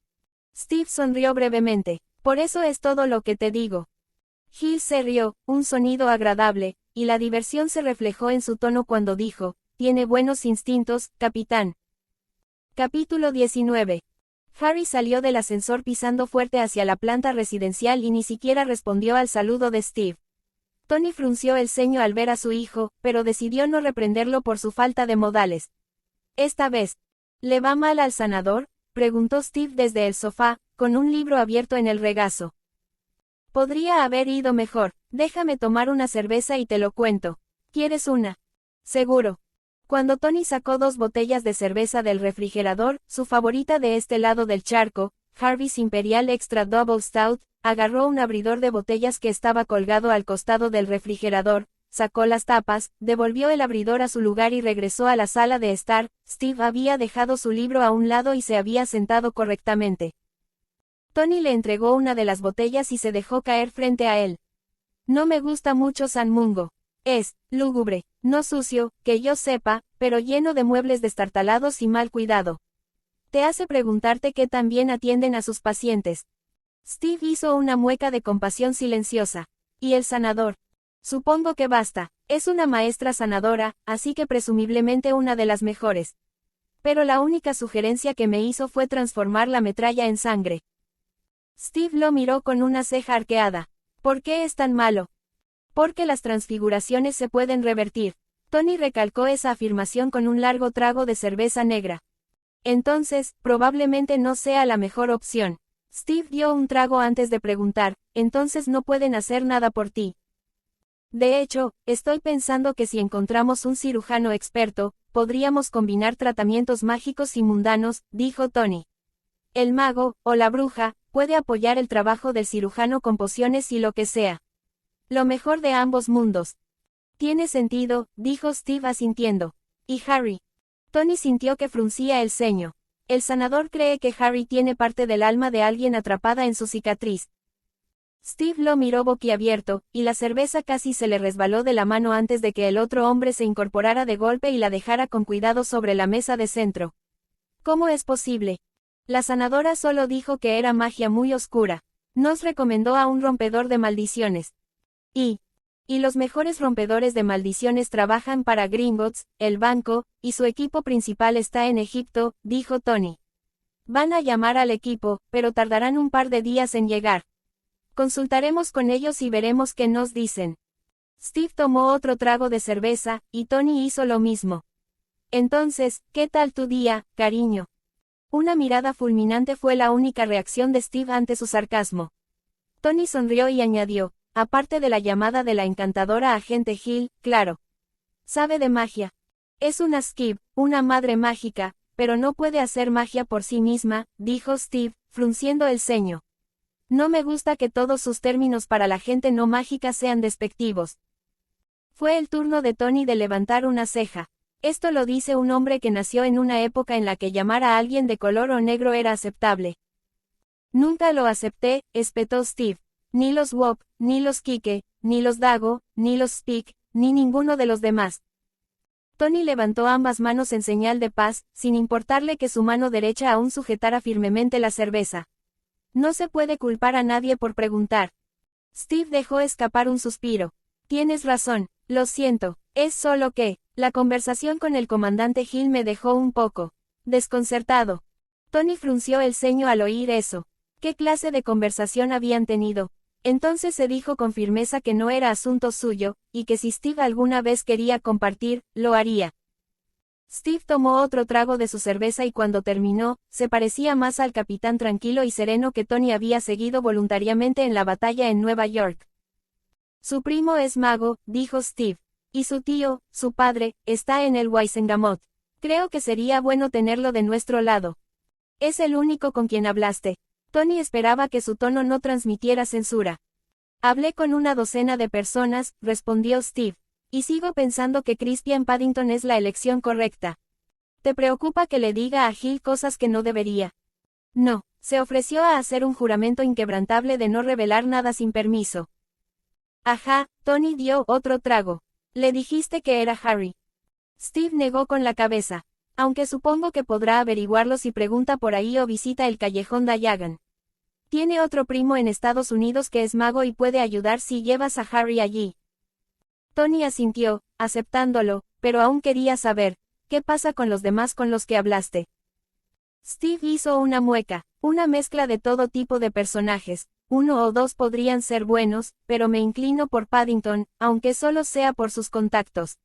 Steve sonrió brevemente. Por eso es todo lo que te digo. Hill se rió, un sonido agradable, y la diversión se reflejó en su tono cuando dijo, tiene buenos instintos, capitán. Capítulo 19. Harry salió del ascensor pisando fuerte hacia la planta residencial y ni siquiera respondió al saludo de Steve. Tony frunció el ceño al ver a su hijo, pero decidió no reprenderlo por su falta de modales. Esta vez, ¿le va mal al sanador?, preguntó Steve desde el sofá, con un libro abierto en el regazo. Podría haber ido mejor. Déjame tomar una cerveza y te lo cuento. ¿Quieres una? Seguro. Cuando Tony sacó 2 botellas de cerveza del refrigerador, su favorita de este lado del charco, Harvey's Imperial Extra Double Stout, agarró un abridor de botellas que estaba colgado al costado del refrigerador, sacó las tapas, devolvió el abridor a su lugar y regresó a la sala de estar. Steve había dejado su libro a un lado y se había sentado correctamente. Tony le entregó una de las botellas y se dejó caer frente a él. No me gusta mucho San Mungo. Es lúgubre, no sucio, que yo sepa, pero lleno de muebles destartalados y mal cuidado. Te hace preguntarte qué tan bien atienden a sus pacientes. Steve hizo una mueca de compasión silenciosa. ¿Y el sanador? Supongo que basta. Es una maestra sanadora, así que presumiblemente una de las mejores. Pero la única sugerencia que me hizo fue transformar la metralla en sangre. Steve lo miró con una ceja arqueada. ¿Por qué es tan malo? Porque las transfiguraciones se pueden revertir. Tony recalcó esa afirmación con un largo trago de cerveza negra. Entonces, probablemente no sea la mejor opción. Steve dio un trago antes de preguntar, ¿entonces no pueden hacer nada por ti? De hecho, estoy pensando que si encontramos un cirujano experto, podríamos combinar tratamientos mágicos y mundanos, dijo Tony. El mago, o la bruja, puede apoyar el trabajo del cirujano con pociones y lo que sea. Lo mejor de ambos mundos. Tiene sentido, dijo Steve asintiendo. ¿Y Harry? Tony sintió que fruncía el ceño. El sanador cree que Harry tiene parte del alma de alguien atrapada en su cicatriz. Steve lo miró boquiabierto, y la cerveza casi se le resbaló de la mano antes de que el otro hombre se incorporara de golpe y la dejara con cuidado sobre la mesa de centro. ¿Cómo es posible? La sanadora solo dijo que era magia muy oscura. Nos recomendó a un rompedor de maldiciones. Y los mejores rompedores de maldiciones trabajan para Gringotts, el banco, y su equipo principal está en Egipto, dijo Tony. Van a llamar al equipo, pero tardarán un par de días en llegar. Consultaremos con ellos y veremos qué nos dicen. Steve tomó otro trago de cerveza, y Tony hizo lo mismo. Entonces, ¿qué tal tu día, cariño? Una mirada fulminante fue la única reacción de Steve ante su sarcasmo. Tony sonrió y añadió, aparte de la llamada de la encantadora agente Hill, claro. Sabe de magia. Es una Skib, una madre mágica, pero no puede hacer magia por sí misma, dijo Steve, frunciendo el ceño. No me gusta que todos sus términos para la gente no mágica sean despectivos. Fue el turno de Tony de levantar una ceja. Esto lo dice un hombre que nació en una época en la que llamar a alguien de color o negro era aceptable. Nunca lo acepté, espetó Steve. Ni los Wop, ni los Kike, ni los Dago, ni los Speak, ni ninguno de los demás. Tony levantó ambas manos en señal de paz, sin importarle que su mano derecha aún sujetara firmemente la cerveza. No se puede culpar a nadie por preguntar. Steve dejó escapar un suspiro. Tienes razón, lo siento, es solo que, la conversación con el comandante Hill me dejó un poco desconcertado. Tony frunció el ceño al oír eso. ¿Qué clase de conversación habían tenido? Entonces se dijo con firmeza que no era asunto suyo, y que si Steve alguna vez quería compartir, lo haría. Steve tomó otro trago de su cerveza y cuando terminó, se parecía más al capitán tranquilo y sereno que Tony había seguido voluntariamente en la batalla en Nueva York. Su primo es mago, dijo Steve. Y su tío, su padre, está en el Wisengamot. Creo que sería bueno tenerlo de nuestro lado. Es el único con quien hablaste. Tony esperaba que su tono no transmitiera censura. Hablé con una docena de personas, respondió Steve. Y sigo pensando que Crispian Paddington es la elección correcta. ¿Te preocupa que le diga a Hill cosas que no debería? No, se ofreció a hacer un juramento inquebrantable de no revelar nada sin permiso. Ajá, Tony dio otro trago. Le dijiste que era Harry. Steve negó con la cabeza. Aunque supongo que podrá averiguarlo si pregunta por ahí o visita el callejón Diagon. Tiene otro primo en Estados Unidos que es mago y puede ayudar si llevas a Harry allí. Tony asintió, aceptándolo, pero aún quería saber, ¿qué pasa con los demás con los que hablaste? Steve hizo una mueca, una mezcla de todo tipo de personajes, 1 o 2 podrían ser buenos, pero me inclino por Paddington, aunque solo sea por sus contactos.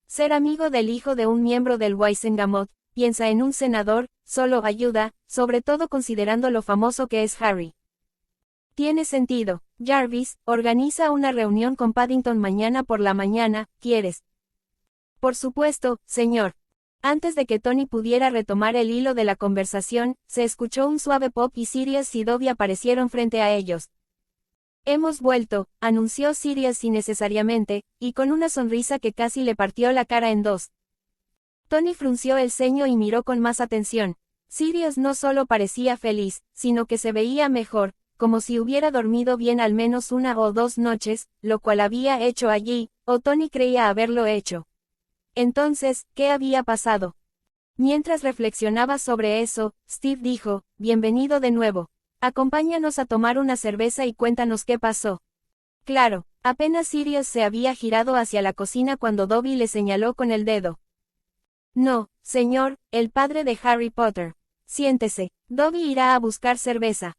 Ser amigo del hijo de un miembro del Waisengamot, piensa en un senador, solo ayuda, sobre todo considerando lo famoso que es Harry. Tiene sentido. Jarvis, organiza una reunión con Paddington mañana por la mañana, ¿quieres? Por supuesto, señor. Antes de que Tony pudiera retomar el hilo de la conversación, se escuchó un suave pop y Sirius y Dobby aparecieron frente a ellos. Hemos vuelto, anunció Sirius innecesariamente, y con una sonrisa que casi le partió la cara en dos. Tony frunció el ceño y miró con más atención. Sirius no solo parecía feliz, sino que se veía mejor, como si hubiera dormido bien al menos 1 o 2 noches, lo cual había hecho allí, o Tony creía haberlo hecho. Entonces, ¿qué había pasado? Mientras reflexionaba sobre eso, Steve dijo, bienvenido de nuevo. Acompáñanos a tomar una cerveza y cuéntanos qué pasó. Claro, apenas Sirius se había girado hacia la cocina cuando Dobby le señaló con el dedo. No, señor, el padre de Harry Potter. Siéntese, Dobby irá a buscar cerveza.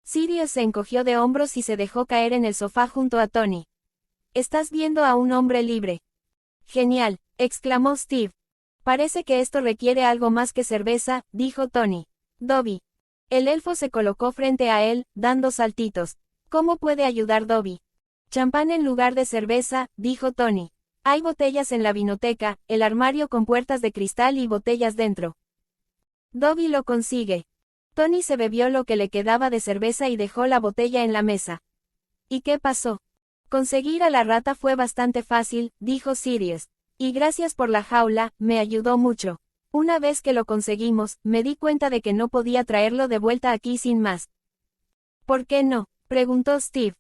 Sirius se encogió de hombros y se dejó caer en el sofá junto a Tony. Estás viendo a un hombre libre. Genial, exclamó Steve. Parece que esto requiere algo más que cerveza, dijo Tony. Dobby. El elfo se colocó frente a él, dando saltitos. ¿Cómo puede ayudar Dobby? Champán en lugar de cerveza, dijo Tony. Hay botellas en la vinoteca, el armario con puertas de cristal y botellas dentro. Dobby lo consigue. Tony se bebió lo que le quedaba de cerveza y dejó la botella en la mesa. ¿Y qué pasó? Conseguir a la rata fue bastante fácil, dijo Sirius. Y gracias por la jaula, me ayudó mucho. Una vez que lo conseguimos, me di cuenta de que no podía traerlo de vuelta aquí sin más. ¿Por qué no? Preguntó Steve.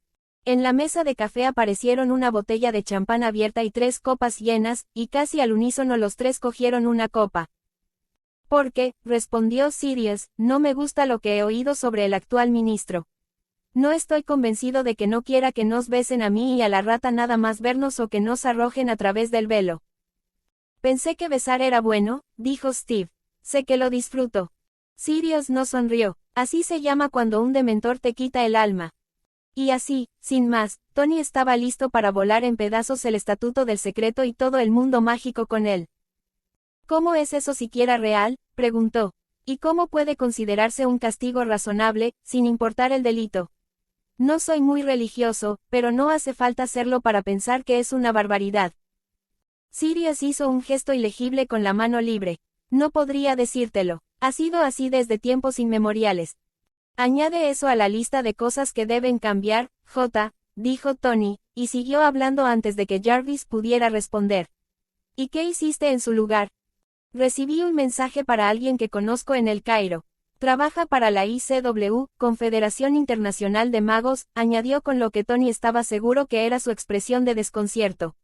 En la mesa de café aparecieron una botella de champán abierta y 3 copas llenas, y casi al unísono los 3 cogieron una copa. Porque, respondió Sirius, no me gusta lo que he oído sobre el actual ministro. No estoy convencido de que no quiera que nos besen a mí y a la rata nada más vernos o que nos arrojen a través del velo. Pensé que besar era bueno, dijo Steve. Sé que lo disfruto. Sirius no sonrió. Así se llama cuando un dementor te quita el alma. Y así, sin más, Tony estaba listo para volar en pedazos el estatuto del secreto y todo el mundo mágico con él. ¿Cómo es eso siquiera real?, preguntó. ¿Y cómo puede considerarse un castigo razonable, sin importar el delito? No soy muy religioso, pero no hace falta serlo para pensar que es una barbaridad. Sirius hizo un gesto ilegible con la mano libre. No podría decírtelo. Ha sido así desde tiempos inmemoriales. Añade eso a la lista de cosas que deben cambiar, dijo Tony, y siguió hablando antes de que Jarvis pudiera responder. ¿Y qué hiciste en su lugar? Recibí un mensaje para alguien que conozco en El Cairo. Trabaja para la ICW, Confederación Internacional de Magos, añadió con lo que Tony estaba seguro que era su expresión de desconcierto.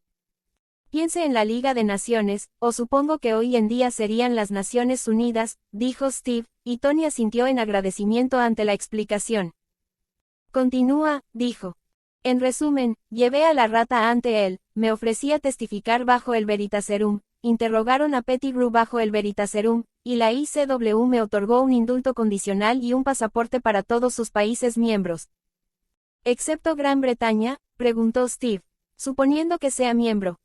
Piense en la Liga de Naciones, o supongo que hoy en día serían las Naciones Unidas, dijo Steve, y Tony asintió en agradecimiento ante la explicación. Continúa, dijo. En resumen, llevé a la rata ante él, me ofrecía testificar bajo el Veritaserum, interrogaron a Pettigrew bajo el Veritaserum, y la ICW me otorgó un indulto condicional y un pasaporte para todos sus países miembros. ¿Excepto Gran Bretaña?, preguntó Steve. Suponiendo que sea miembro.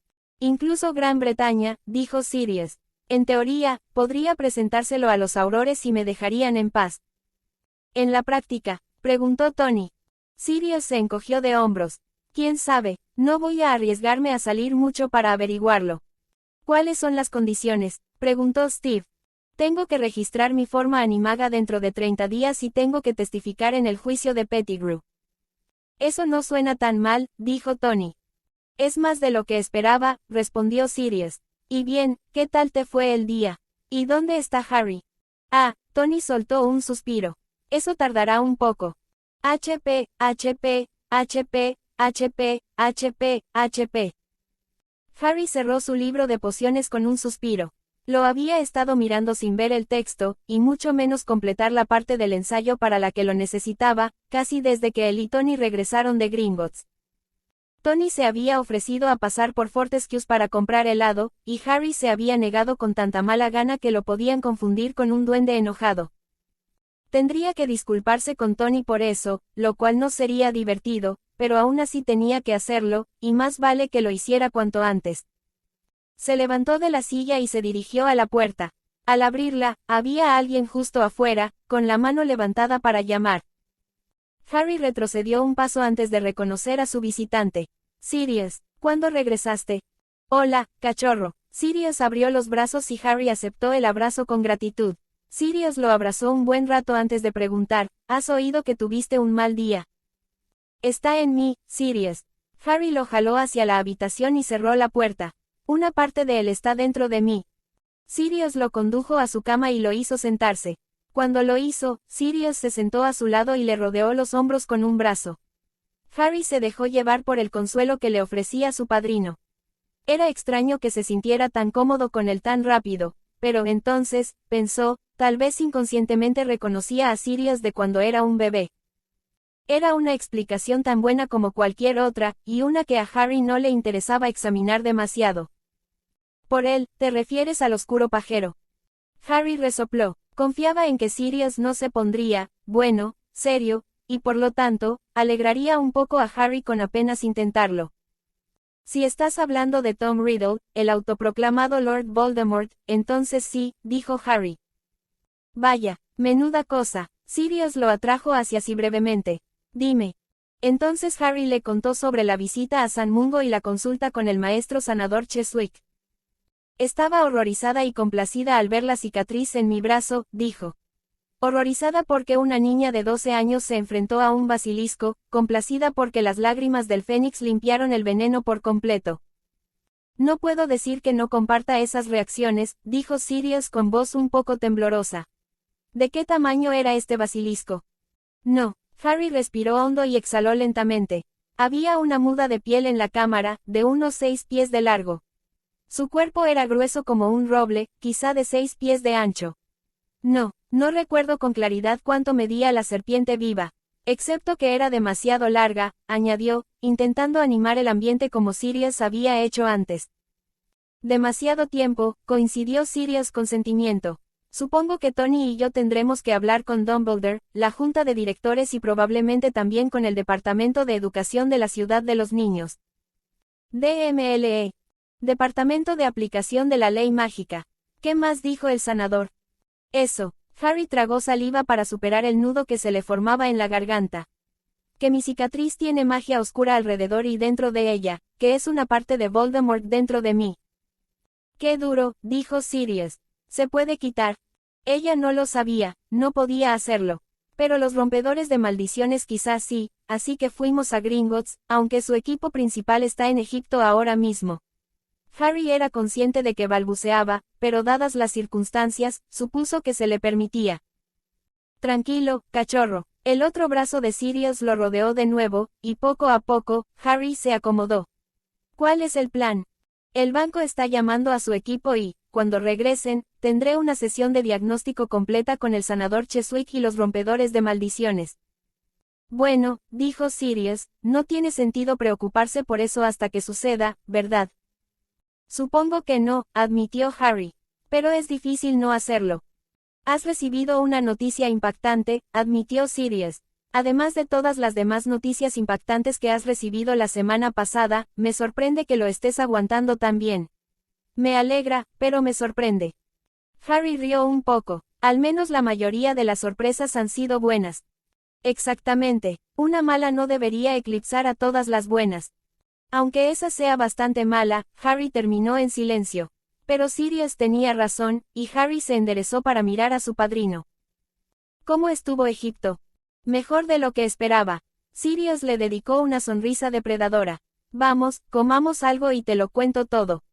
Incluso Gran Bretaña, dijo Sirius. En teoría, podría presentárselo a los aurores y me dejarían en paz. ¿En la práctica?, preguntó Tony. Sirius se encogió de hombros. ¿Quién sabe? No voy a arriesgarme a salir mucho para averiguarlo. ¿Cuáles son las condiciones?, preguntó Steve. Tengo que registrar mi forma animaga dentro de 30 días y tengo que testificar en el juicio de Pettigrew. Eso no suena tan mal, dijo Tony. Es más de lo que esperaba, respondió Sirius. Y bien, ¿qué tal te fue el día? ¿Y dónde está Harry? Tony soltó un suspiro. Eso tardará un poco. HP. Harry cerró su libro de pociones con un suspiro. Lo había estado mirando sin ver el texto, y mucho menos completar la parte del ensayo para la que lo necesitaba, casi desde que él y Tony regresaron de Gringotts. Tony se había ofrecido a pasar por Fortescue's para comprar helado, y Harry se había negado con tanta mala gana que lo podían confundir con un duende enojado. Tendría que disculparse con Tony por eso, lo cual no sería divertido, pero aún así tenía que hacerlo, y más vale que lo hiciera cuanto antes. Se levantó de la silla y se dirigió a la puerta. Al abrirla, había alguien justo afuera, con la mano levantada para llamar. Harry retrocedió un paso antes de reconocer a su visitante. Sirius, ¿cuándo regresaste? Hola, cachorro. Sirius abrió los brazos y Harry aceptó el abrazo con gratitud. Sirius lo abrazó un buen rato antes de preguntar, ¿has oído que tuviste un mal día? Está en mí, Sirius. Harry lo jaló hacia la habitación y cerró la puerta. Una parte de él está dentro de mí. Sirius lo condujo a su cama y lo hizo sentarse. Cuando lo hizo, Sirius se sentó a su lado y le rodeó los hombros con un brazo. Harry se dejó llevar por el consuelo que le ofrecía su padrino. Era extraño que se sintiera tan cómodo con él tan rápido, pero entonces, pensó, tal vez inconscientemente reconocía a Sirius de cuando era un bebé. Era una explicación tan buena como cualquier otra, y una que a Harry no le interesaba examinar demasiado. Por él, ¿te refieres al oscuro pajero? Harry resopló. Confiaba en que Sirius no se pondría, bueno, serio, y por lo tanto, alegraría un poco a Harry con apenas intentarlo. Si estás hablando de Tom Riddle, el autoproclamado Lord Voldemort, entonces sí, dijo Harry. Vaya, menuda cosa. Sirius lo atrajo hacia sí brevemente. Dime. Entonces Harry le contó sobre la visita a San Mungo y la consulta con el maestro sanador Cheswick. Estaba horrorizada y complacida al ver la cicatriz en mi brazo, dijo. Horrorizada porque una niña de 12 años se enfrentó a un basilisco, complacida porque las lágrimas del Fénix limpiaron el veneno por completo. No puedo decir que no comparta esas reacciones, dijo Sirius con voz un poco temblorosa. ¿De qué tamaño era este basilisco? No. Harry respiró hondo y exhaló lentamente. Había una muda de piel en la cámara, de unos 6 pies de largo. Su cuerpo era grueso como un roble, quizá de 6 pies de ancho. No recuerdo con claridad cuánto medía la serpiente viva. Excepto que era demasiado larga, añadió, intentando animar el ambiente como Sirius había hecho antes. Demasiado tiempo, coincidió Sirius con sentimiento. Supongo que Tony y yo tendremos que hablar con Dumbledore, la junta de directores y probablemente también con el Departamento de Educación de la Ciudad de los Niños. DMLE. Departamento de Aplicación de la Ley Mágica. ¿Qué más dijo el sanador? Eso. Harry tragó saliva para superar el nudo que se le formaba en la garganta. Que mi cicatriz tiene magia oscura alrededor y dentro de ella, que es una parte de Voldemort dentro de mí. Qué duro, dijo Sirius. Se puede quitar. Ella no lo sabía, no podía hacerlo. Pero los rompedores de maldiciones quizás sí, así que fuimos a Gringotts, aunque su equipo principal está en Egipto ahora mismo. Harry era consciente de que balbuceaba, pero dadas las circunstancias, supuso que se le permitía. Tranquilo, cachorro. El otro brazo de Sirius lo rodeó de nuevo, y poco a poco, Harry se acomodó. ¿Cuál es el plan? El banco está llamando a su equipo y, cuando regresen, tendré una sesión de diagnóstico completa con el sanador Cheswick y los rompedores de maldiciones. Bueno, dijo Sirius, no tiene sentido preocuparse por eso hasta que suceda, ¿verdad? Supongo que no, admitió Harry. Pero es difícil no hacerlo. Has recibido una noticia impactante, admitió Sirius. Además de todas las demás noticias impactantes que has recibido la semana pasada, me sorprende que lo estés aguantando tan bien. Me alegra, pero me sorprende. Harry rió un poco. Al menos la mayoría de las sorpresas han sido buenas. Exactamente. Una mala no debería eclipsar a todas las buenas. Aunque esa sea bastante mala, Harry terminó en silencio. Pero Sirius tenía razón, y Harry se enderezó para mirar a su padrino. ¿Cómo estuvo Egipto? Mejor de lo que esperaba. Sirius le dedicó una sonrisa depredadora. Vamos, comamos algo y te lo cuento todo.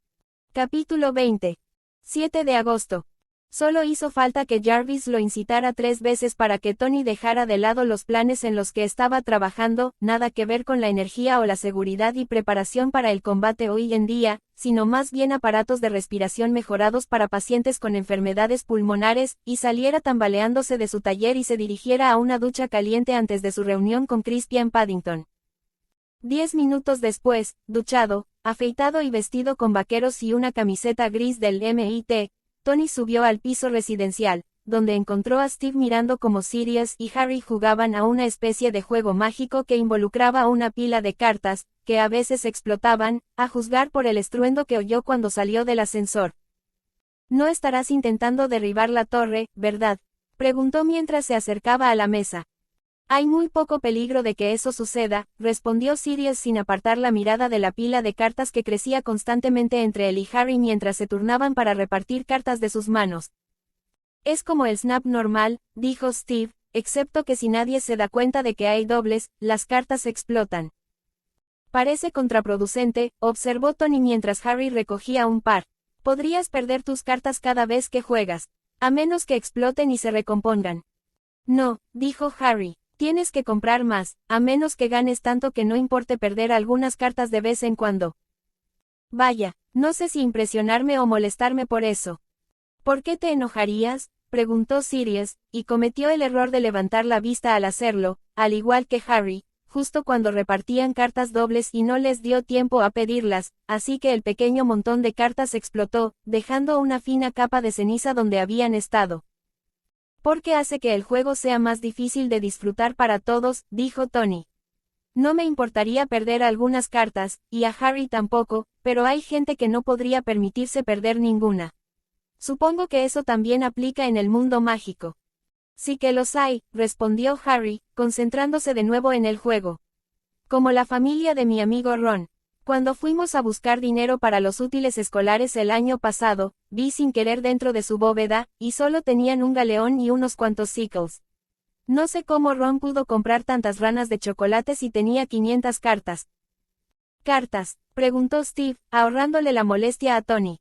Capítulo 20. 7 de agosto. Solo hizo falta que Jarvis lo incitara 3 veces para que Tony dejara de lado los planes en los que estaba trabajando, nada que ver con la energía o la seguridad y preparación para el combate hoy en día, sino más bien aparatos de respiración mejorados para pacientes con enfermedades pulmonares, y saliera tambaleándose de su taller y se dirigiera a una ducha caliente antes de su reunión con Crispian Paddington. 10 minutos después, duchado, afeitado y vestido con vaqueros y una camiseta gris del MIT, Tony subió al piso residencial, donde encontró a Steve mirando como Sirius y Harry jugaban a una especie de juego mágico que involucraba una pila de cartas, que a veces explotaban, a juzgar por el estruendo que oyó cuando salió del ascensor. «No estarás intentando derribar la torre, ¿verdad?», preguntó mientras se acercaba a la mesa. «Hay muy poco peligro de que eso suceda», respondió Sirius sin apartar la mirada de la pila de cartas que crecía constantemente entre él y Harry mientras se turnaban para repartir cartas de sus manos. «Es como el snap normal», dijo Steve, «excepto que si nadie se da cuenta de que hay dobles, las cartas explotan». «Parece contraproducente», observó Tony mientras Harry recogía un par. «Podrías perder tus cartas cada vez que juegas, a menos que exploten y se recompongan». «No», dijo Harry. «Tienes que comprar más, a menos que ganes tanto que no importe perder algunas cartas de vez en cuando». «Vaya, no sé si impresionarme o molestarme por eso». «¿Por qué te enojarías?», preguntó Sirius, y cometió el error de levantar la vista al hacerlo, al igual que Harry, justo cuando repartían cartas dobles y no les dio tiempo a pedirlas, así que el pequeño montón de cartas explotó, dejando una fina capa de ceniza donde habían estado. «Porque hace que el juego sea más difícil de disfrutar para todos», dijo Tony. «No me importaría perder algunas cartas, y a Harry tampoco, pero hay gente que no podría permitirse perder ninguna. Supongo que eso también aplica en el mundo mágico». «Sí que los hay», respondió Harry, concentrándose de nuevo en el juego. «Como la familia de mi amigo Ron. Cuando fuimos a buscar dinero para los útiles escolares el año pasado, vi sin querer dentro de su bóveda, y solo tenían un galeón y unos cuantos sickles. No sé cómo Ron pudo comprar tantas ranas de chocolate si tenía 500 cartas». «¿Cartas?», preguntó Steve, ahorrándole la molestia a Tony.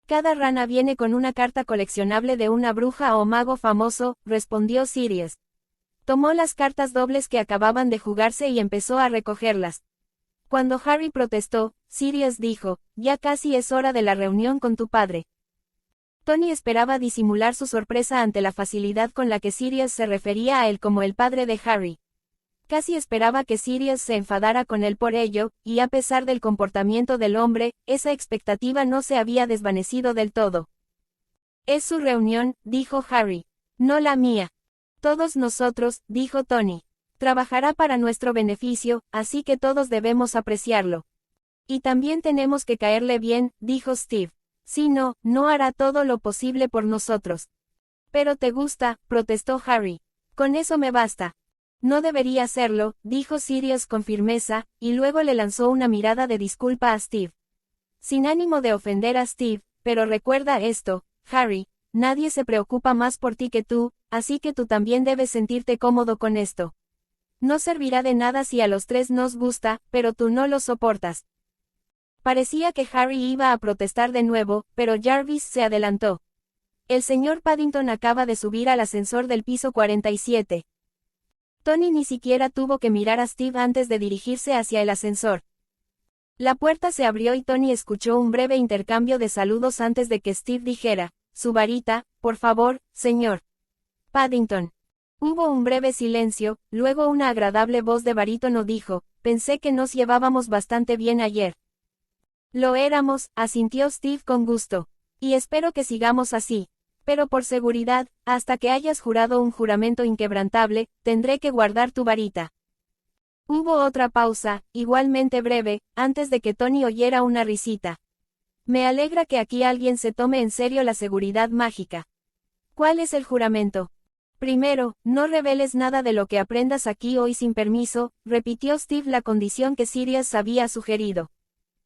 «Cada rana viene con una carta coleccionable de una bruja o mago famoso», respondió Sirius. Tomó las cartas dobles que acababan de jugarse y empezó a recogerlas. Cuando Harry protestó, Sirius dijo, «Ya casi es hora de la reunión con tu padre». Tony esperaba disimular su sorpresa ante la facilidad con la que Sirius se refería a él como el padre de Harry. Casi esperaba que Sirius se enfadara con él por ello, y a pesar del comportamiento del hombre, esa expectativa no se había desvanecido del todo. «Es su reunión», dijo Harry. «No la mía». «Todos nosotros», dijo Tony. «Trabajará para nuestro beneficio, así que todos debemos apreciarlo». «Y también tenemos que caerle bien», dijo Steve. «Si no, no hará todo lo posible por nosotros». «Pero te gusta», protestó Harry. «Con eso me basta». «No debería hacerlo», dijo Sirius con firmeza, y luego le lanzó una mirada de disculpa a Steve. Sin ánimo de ofender a Steve, «pero recuerda esto, Harry, nadie se preocupa más por ti que tú, así que tú también debes sentirte cómodo con esto. No servirá de nada si a los tres nos gusta, pero tú no lo soportas». Parecía que Harry iba a protestar de nuevo, pero Jarvis se adelantó. «El señor Paddington acaba de subir al ascensor del piso 47. Tony ni siquiera tuvo que mirar a Steve antes de dirigirse hacia el ascensor. La puerta se abrió y Tony escuchó un breve intercambio de saludos antes de que Steve dijera, «Su varita, por favor, señor Paddington». Hubo un breve silencio, luego una agradable voz de barítono dijo, «Pensé que nos llevábamos bastante bien ayer». «Lo éramos», asintió Steve con gusto. «Y espero que sigamos así. Pero por seguridad, hasta que hayas jurado un juramento inquebrantable, tendré que guardar tu varita». Hubo otra pausa, igualmente breve, antes de que Tony oyera una risita. «Me alegra que aquí alguien se tome en serio la seguridad mágica». «¿Cuál es el juramento?». «Primero, no reveles nada de lo que aprendas aquí hoy sin permiso», repitió Steve la condición que Sirius había sugerido.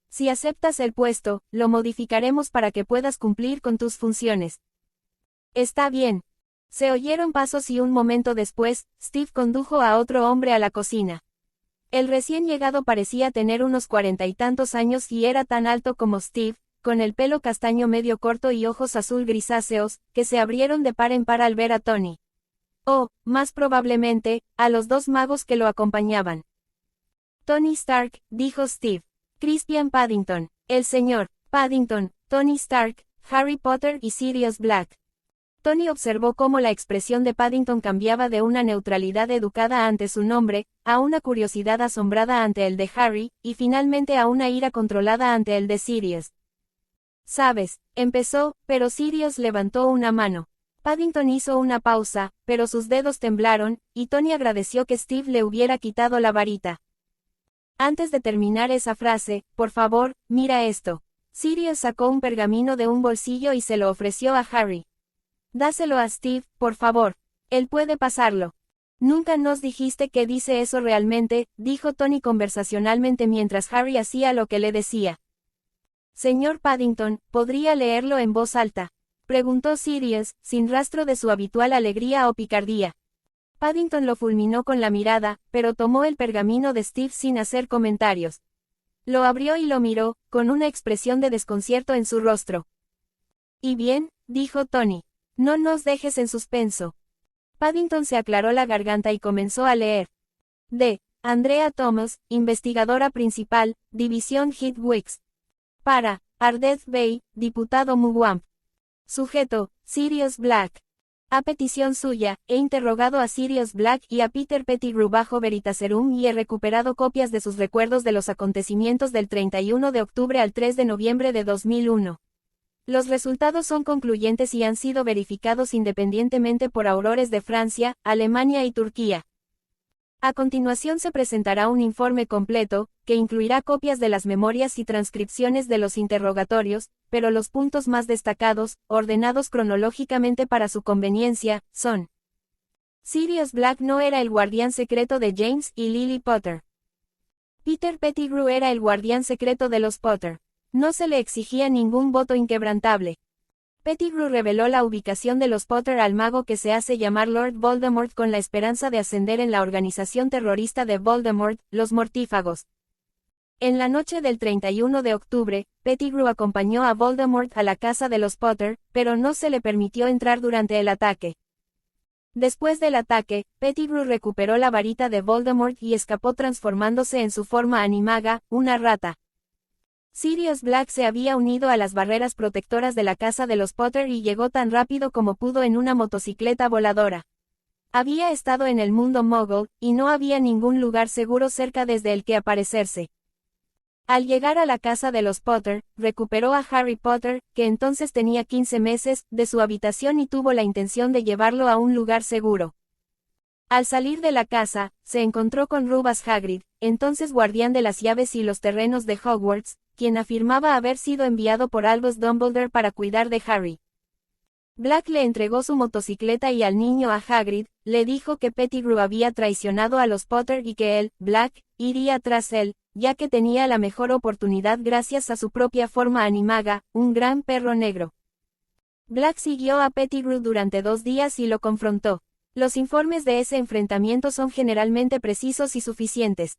«Si aceptas el puesto, lo modificaremos para que puedas cumplir con tus funciones». «Está bien». Se oyeron pasos y un momento después, Steve condujo a otro hombre a la cocina. El recién llegado parecía tener unos 40 y tantos años y era tan alto como Steve, con el pelo castaño medio corto y ojos azul grisáceos, que se abrieron de par en par al ver a Tony. O, más probablemente, a los dos magos que lo acompañaban. «Tony Stark», dijo Steve. «Crispian Paddington, el señor Paddington, Tony Stark, Harry Potter y Sirius Black». Tony observó cómo la expresión de Paddington cambiaba de una neutralidad educada ante su nombre, a una curiosidad asombrada ante el de Harry, y finalmente a una ira controlada ante el de Sirius. «Sabes», empezó, pero Sirius levantó una mano. Paddington hizo una pausa, pero sus dedos temblaron, y Tony agradeció que Steve le hubiera quitado la varita. Antes de terminar esa frase, por favor, mira esto. Sirius sacó un pergamino de un bolsillo y se lo ofreció a Harry. Dáselo a Steve, por favor. Él puede pasarlo. Nunca nos dijiste qué dice eso realmente, dijo Tony conversacionalmente mientras Harry hacía lo que le decía. Señor Paddington, ¿podría leerlo en voz alta?, preguntó Sirius, sin rastro de su habitual alegría o picardía. Paddington lo fulminó con la mirada, pero tomó el pergamino de Steve sin hacer comentarios. Lo abrió y lo miró, con una expresión de desconcierto en su rostro. «¿Y bien?», dijo Tony. «No nos dejes en suspenso». Paddington se aclaró la garganta y comenzó a leer. De Andrea Thomas, investigadora principal, División Hedwig's. Para Ardeth Bay, diputado Mugwump. Sujeto, Sirius Black. A petición suya, he interrogado a Sirius Black y a Peter Pettigrew bajo Veritaserum y he recuperado copias de sus recuerdos de los acontecimientos del 31 de octubre al 3 de noviembre de 2001. Los resultados son concluyentes y han sido verificados independientemente por aurores de Francia, Alemania y Turquía. A continuación se presentará un informe completo, que incluirá copias de las memorias y transcripciones de los interrogatorios, pero los puntos más destacados, ordenados cronológicamente para su conveniencia, son: Sirius Black no era el guardián secreto de James y Lily Potter. Peter Pettigrew era el guardián secreto de los Potter. No se le exigía ningún voto inquebrantable. Pettigrew reveló la ubicación de los Potter al mago que se hace llamar Lord Voldemort con la esperanza de ascender en la organización terrorista de Voldemort, los Mortífagos. En la noche del 31 de octubre, Pettigrew acompañó a Voldemort a la casa de los Potter, pero no se le permitió entrar durante el ataque. Después del ataque, Pettigrew recuperó la varita de Voldemort y escapó transformándose en su forma animaga, una rata. Sirius Black se había unido a las barreras protectoras de la casa de los Potter y llegó tan rápido como pudo en una motocicleta voladora. Había estado en el mundo Muggle, y no había ningún lugar seguro cerca desde el que aparecerse. Al llegar a la casa de los Potter, recuperó a Harry Potter, que entonces tenía 15 meses, de su habitación y tuvo la intención de llevarlo a un lugar seguro. Al salir de la casa, se encontró con Rufus Hagrid, entonces guardián de las llaves y los terrenos de Hogwarts, quien afirmaba haber sido enviado por Albus Dumbledore para cuidar de Harry. Black le entregó su motocicleta y al niño a Hagrid, le dijo que Pettigrew había traicionado a los Potter y que él, Black, iría tras él, ya que tenía la mejor oportunidad gracias a su propia forma animaga, un gran perro negro. Black siguió a Pettigrew durante 2 días y lo confrontó. Los informes de ese enfrentamiento son generalmente precisos y suficientes.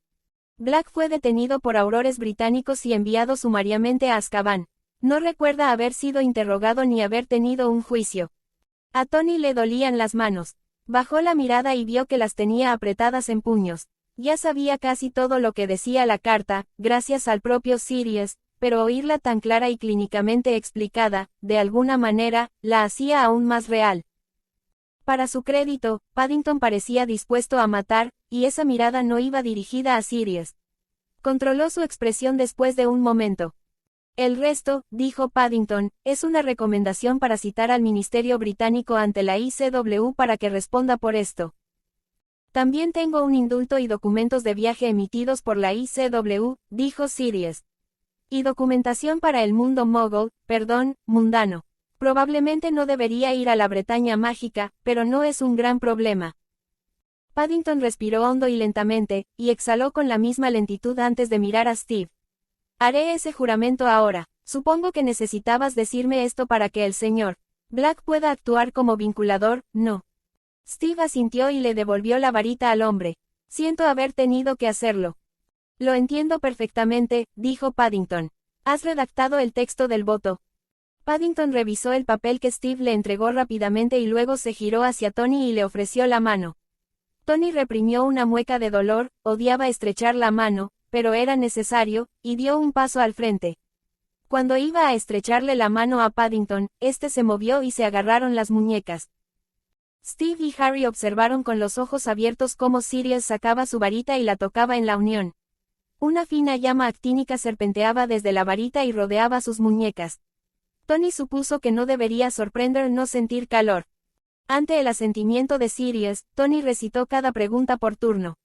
Black fue detenido por aurores británicos y enviado sumariamente a Azkaban. No recuerda haber sido interrogado ni haber tenido un juicio. A Tony le dolían las manos. Bajó la mirada y vio que las tenía apretadas en puños. Ya sabía casi todo lo que decía la carta, gracias al propio Sirius, pero oírla tan clara y clínicamente explicada, de alguna manera, la hacía aún más real. Para su crédito, Paddington parecía dispuesto a matar, y esa mirada no iba dirigida a Sirius. Controló su expresión después de un momento. El resto, dijo Paddington, es una recomendación para citar al Ministerio Británico ante la ICW para que responda por esto. También tengo un indulto y documentos de viaje emitidos por la ICW, dijo Sirius. Y documentación para el mundo Muggle, mundano. Probablemente no debería ir a la Bretaña mágica, pero no es un gran problema. Paddington respiró hondo y lentamente, y exhaló con la misma lentitud antes de mirar a Steve. Haré ese juramento ahora. Supongo que necesitabas decirme esto para que el señor Black pueda actuar como vinculador, ¿no? Steve asintió y le devolvió la varita al hombre. Siento haber tenido que hacerlo. Lo entiendo perfectamente, dijo Paddington. ¿Has redactado el texto del voto? Paddington revisó el papel que Steve le entregó rápidamente y luego se giró hacia Tony y le ofreció la mano. Tony reprimió una mueca de dolor, odiaba estrechar la mano, pero era necesario, y dio un paso al frente. Cuando iba a estrecharle la mano a Paddington, este se movió y se agarraron las muñecas. Steve y Harry observaron con los ojos abiertos cómo Sirius sacaba su varita y la tocaba en la unión. Una fina llama actínica serpenteaba desde la varita y rodeaba sus muñecas. Tony supuso que no debería sorprender no sentir calor. Ante el asentimiento de Sirius, Tony recitó cada pregunta por turno.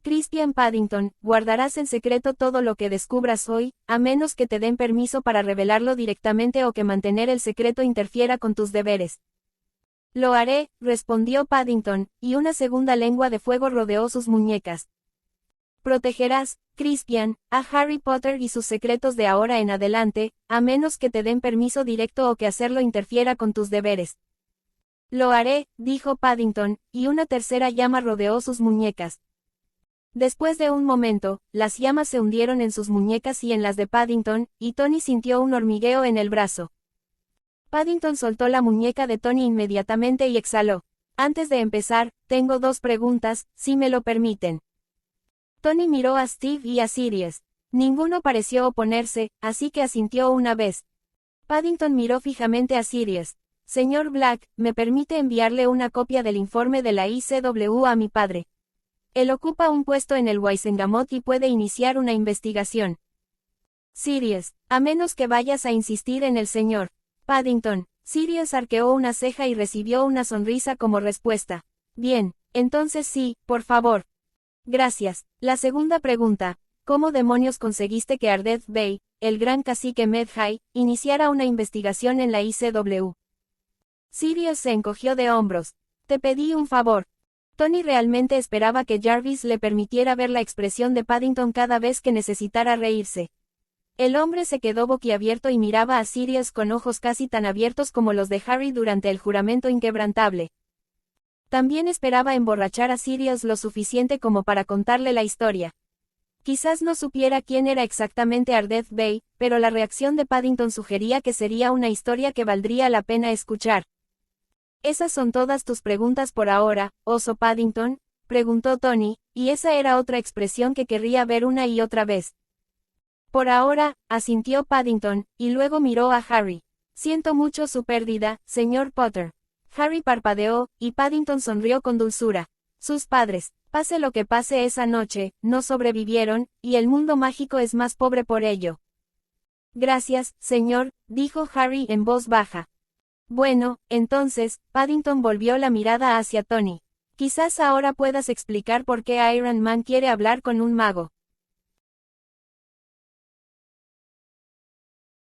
Crispian Paddington, guardarás en secreto todo lo que descubras hoy, a menos que te den permiso para revelarlo directamente o que mantener el secreto interfiera con tus deberes. Lo haré, respondió Paddington, y una segunda lengua de fuego rodeó sus muñecas. Protegerás, Crispian, a Harry Potter y sus secretos de ahora en adelante, a menos que te den permiso directo o que hacerlo interfiera con tus deberes. Lo haré, dijo Paddington, y una tercera llama rodeó sus muñecas. Después de un momento, las llamas se hundieron en sus muñecas y en las de Paddington, y Tony sintió un hormigueo en el brazo. Paddington soltó la muñeca de Tony inmediatamente y exhaló. Antes de empezar, tengo 2 preguntas, si me lo permiten. Tony miró a Steve y a Sirius. Ninguno pareció oponerse, así que asintió una vez. Paddington miró fijamente a Sirius. Señor Black, ¿me permite enviarle una copia del informe de la ICW a mi padre? Él ocupa un puesto en el Wizengamot y puede iniciar una investigación. Sirius, a menos que vayas a insistir en el señor Paddington. Sirius arqueó una ceja y recibió una sonrisa como respuesta. Bien, entonces sí, por favor. Gracias. La segunda pregunta, ¿cómo demonios conseguiste que Ardeth Bay, el gran cacique Medhai, iniciara una investigación en la ICW? Sirius se encogió de hombros. Te pedí un favor. Tony realmente esperaba que Jarvis le permitiera ver la expresión de Paddington cada vez que necesitara reírse. El hombre se quedó boquiabierto y miraba a Sirius con ojos casi tan abiertos como los de Harry durante el juramento inquebrantable. También esperaba emborrachar a Sirius lo suficiente como para contarle la historia. Quizás no supiera quién era exactamente Ardeth Bay, pero la reacción de Paddington sugería que sería una historia que valdría la pena escuchar. ¿Esas son todas tus preguntas por ahora, oso Paddington?, preguntó Tony, y esa era otra expresión que querría ver una y otra vez. Por ahora, asintió Paddington, y luego miró a Harry. Siento mucho su pérdida, señor Potter. Harry parpadeó, y Paddington sonrió con dulzura. Sus padres, pase lo que pase esa noche, no sobrevivieron, y el mundo mágico es más pobre por ello. Gracias, señor, dijo Harry en voz baja. Bueno, entonces, Paddington volvió la mirada hacia Tony. Quizás ahora puedas explicar por qué Iron Man quiere hablar con un mago.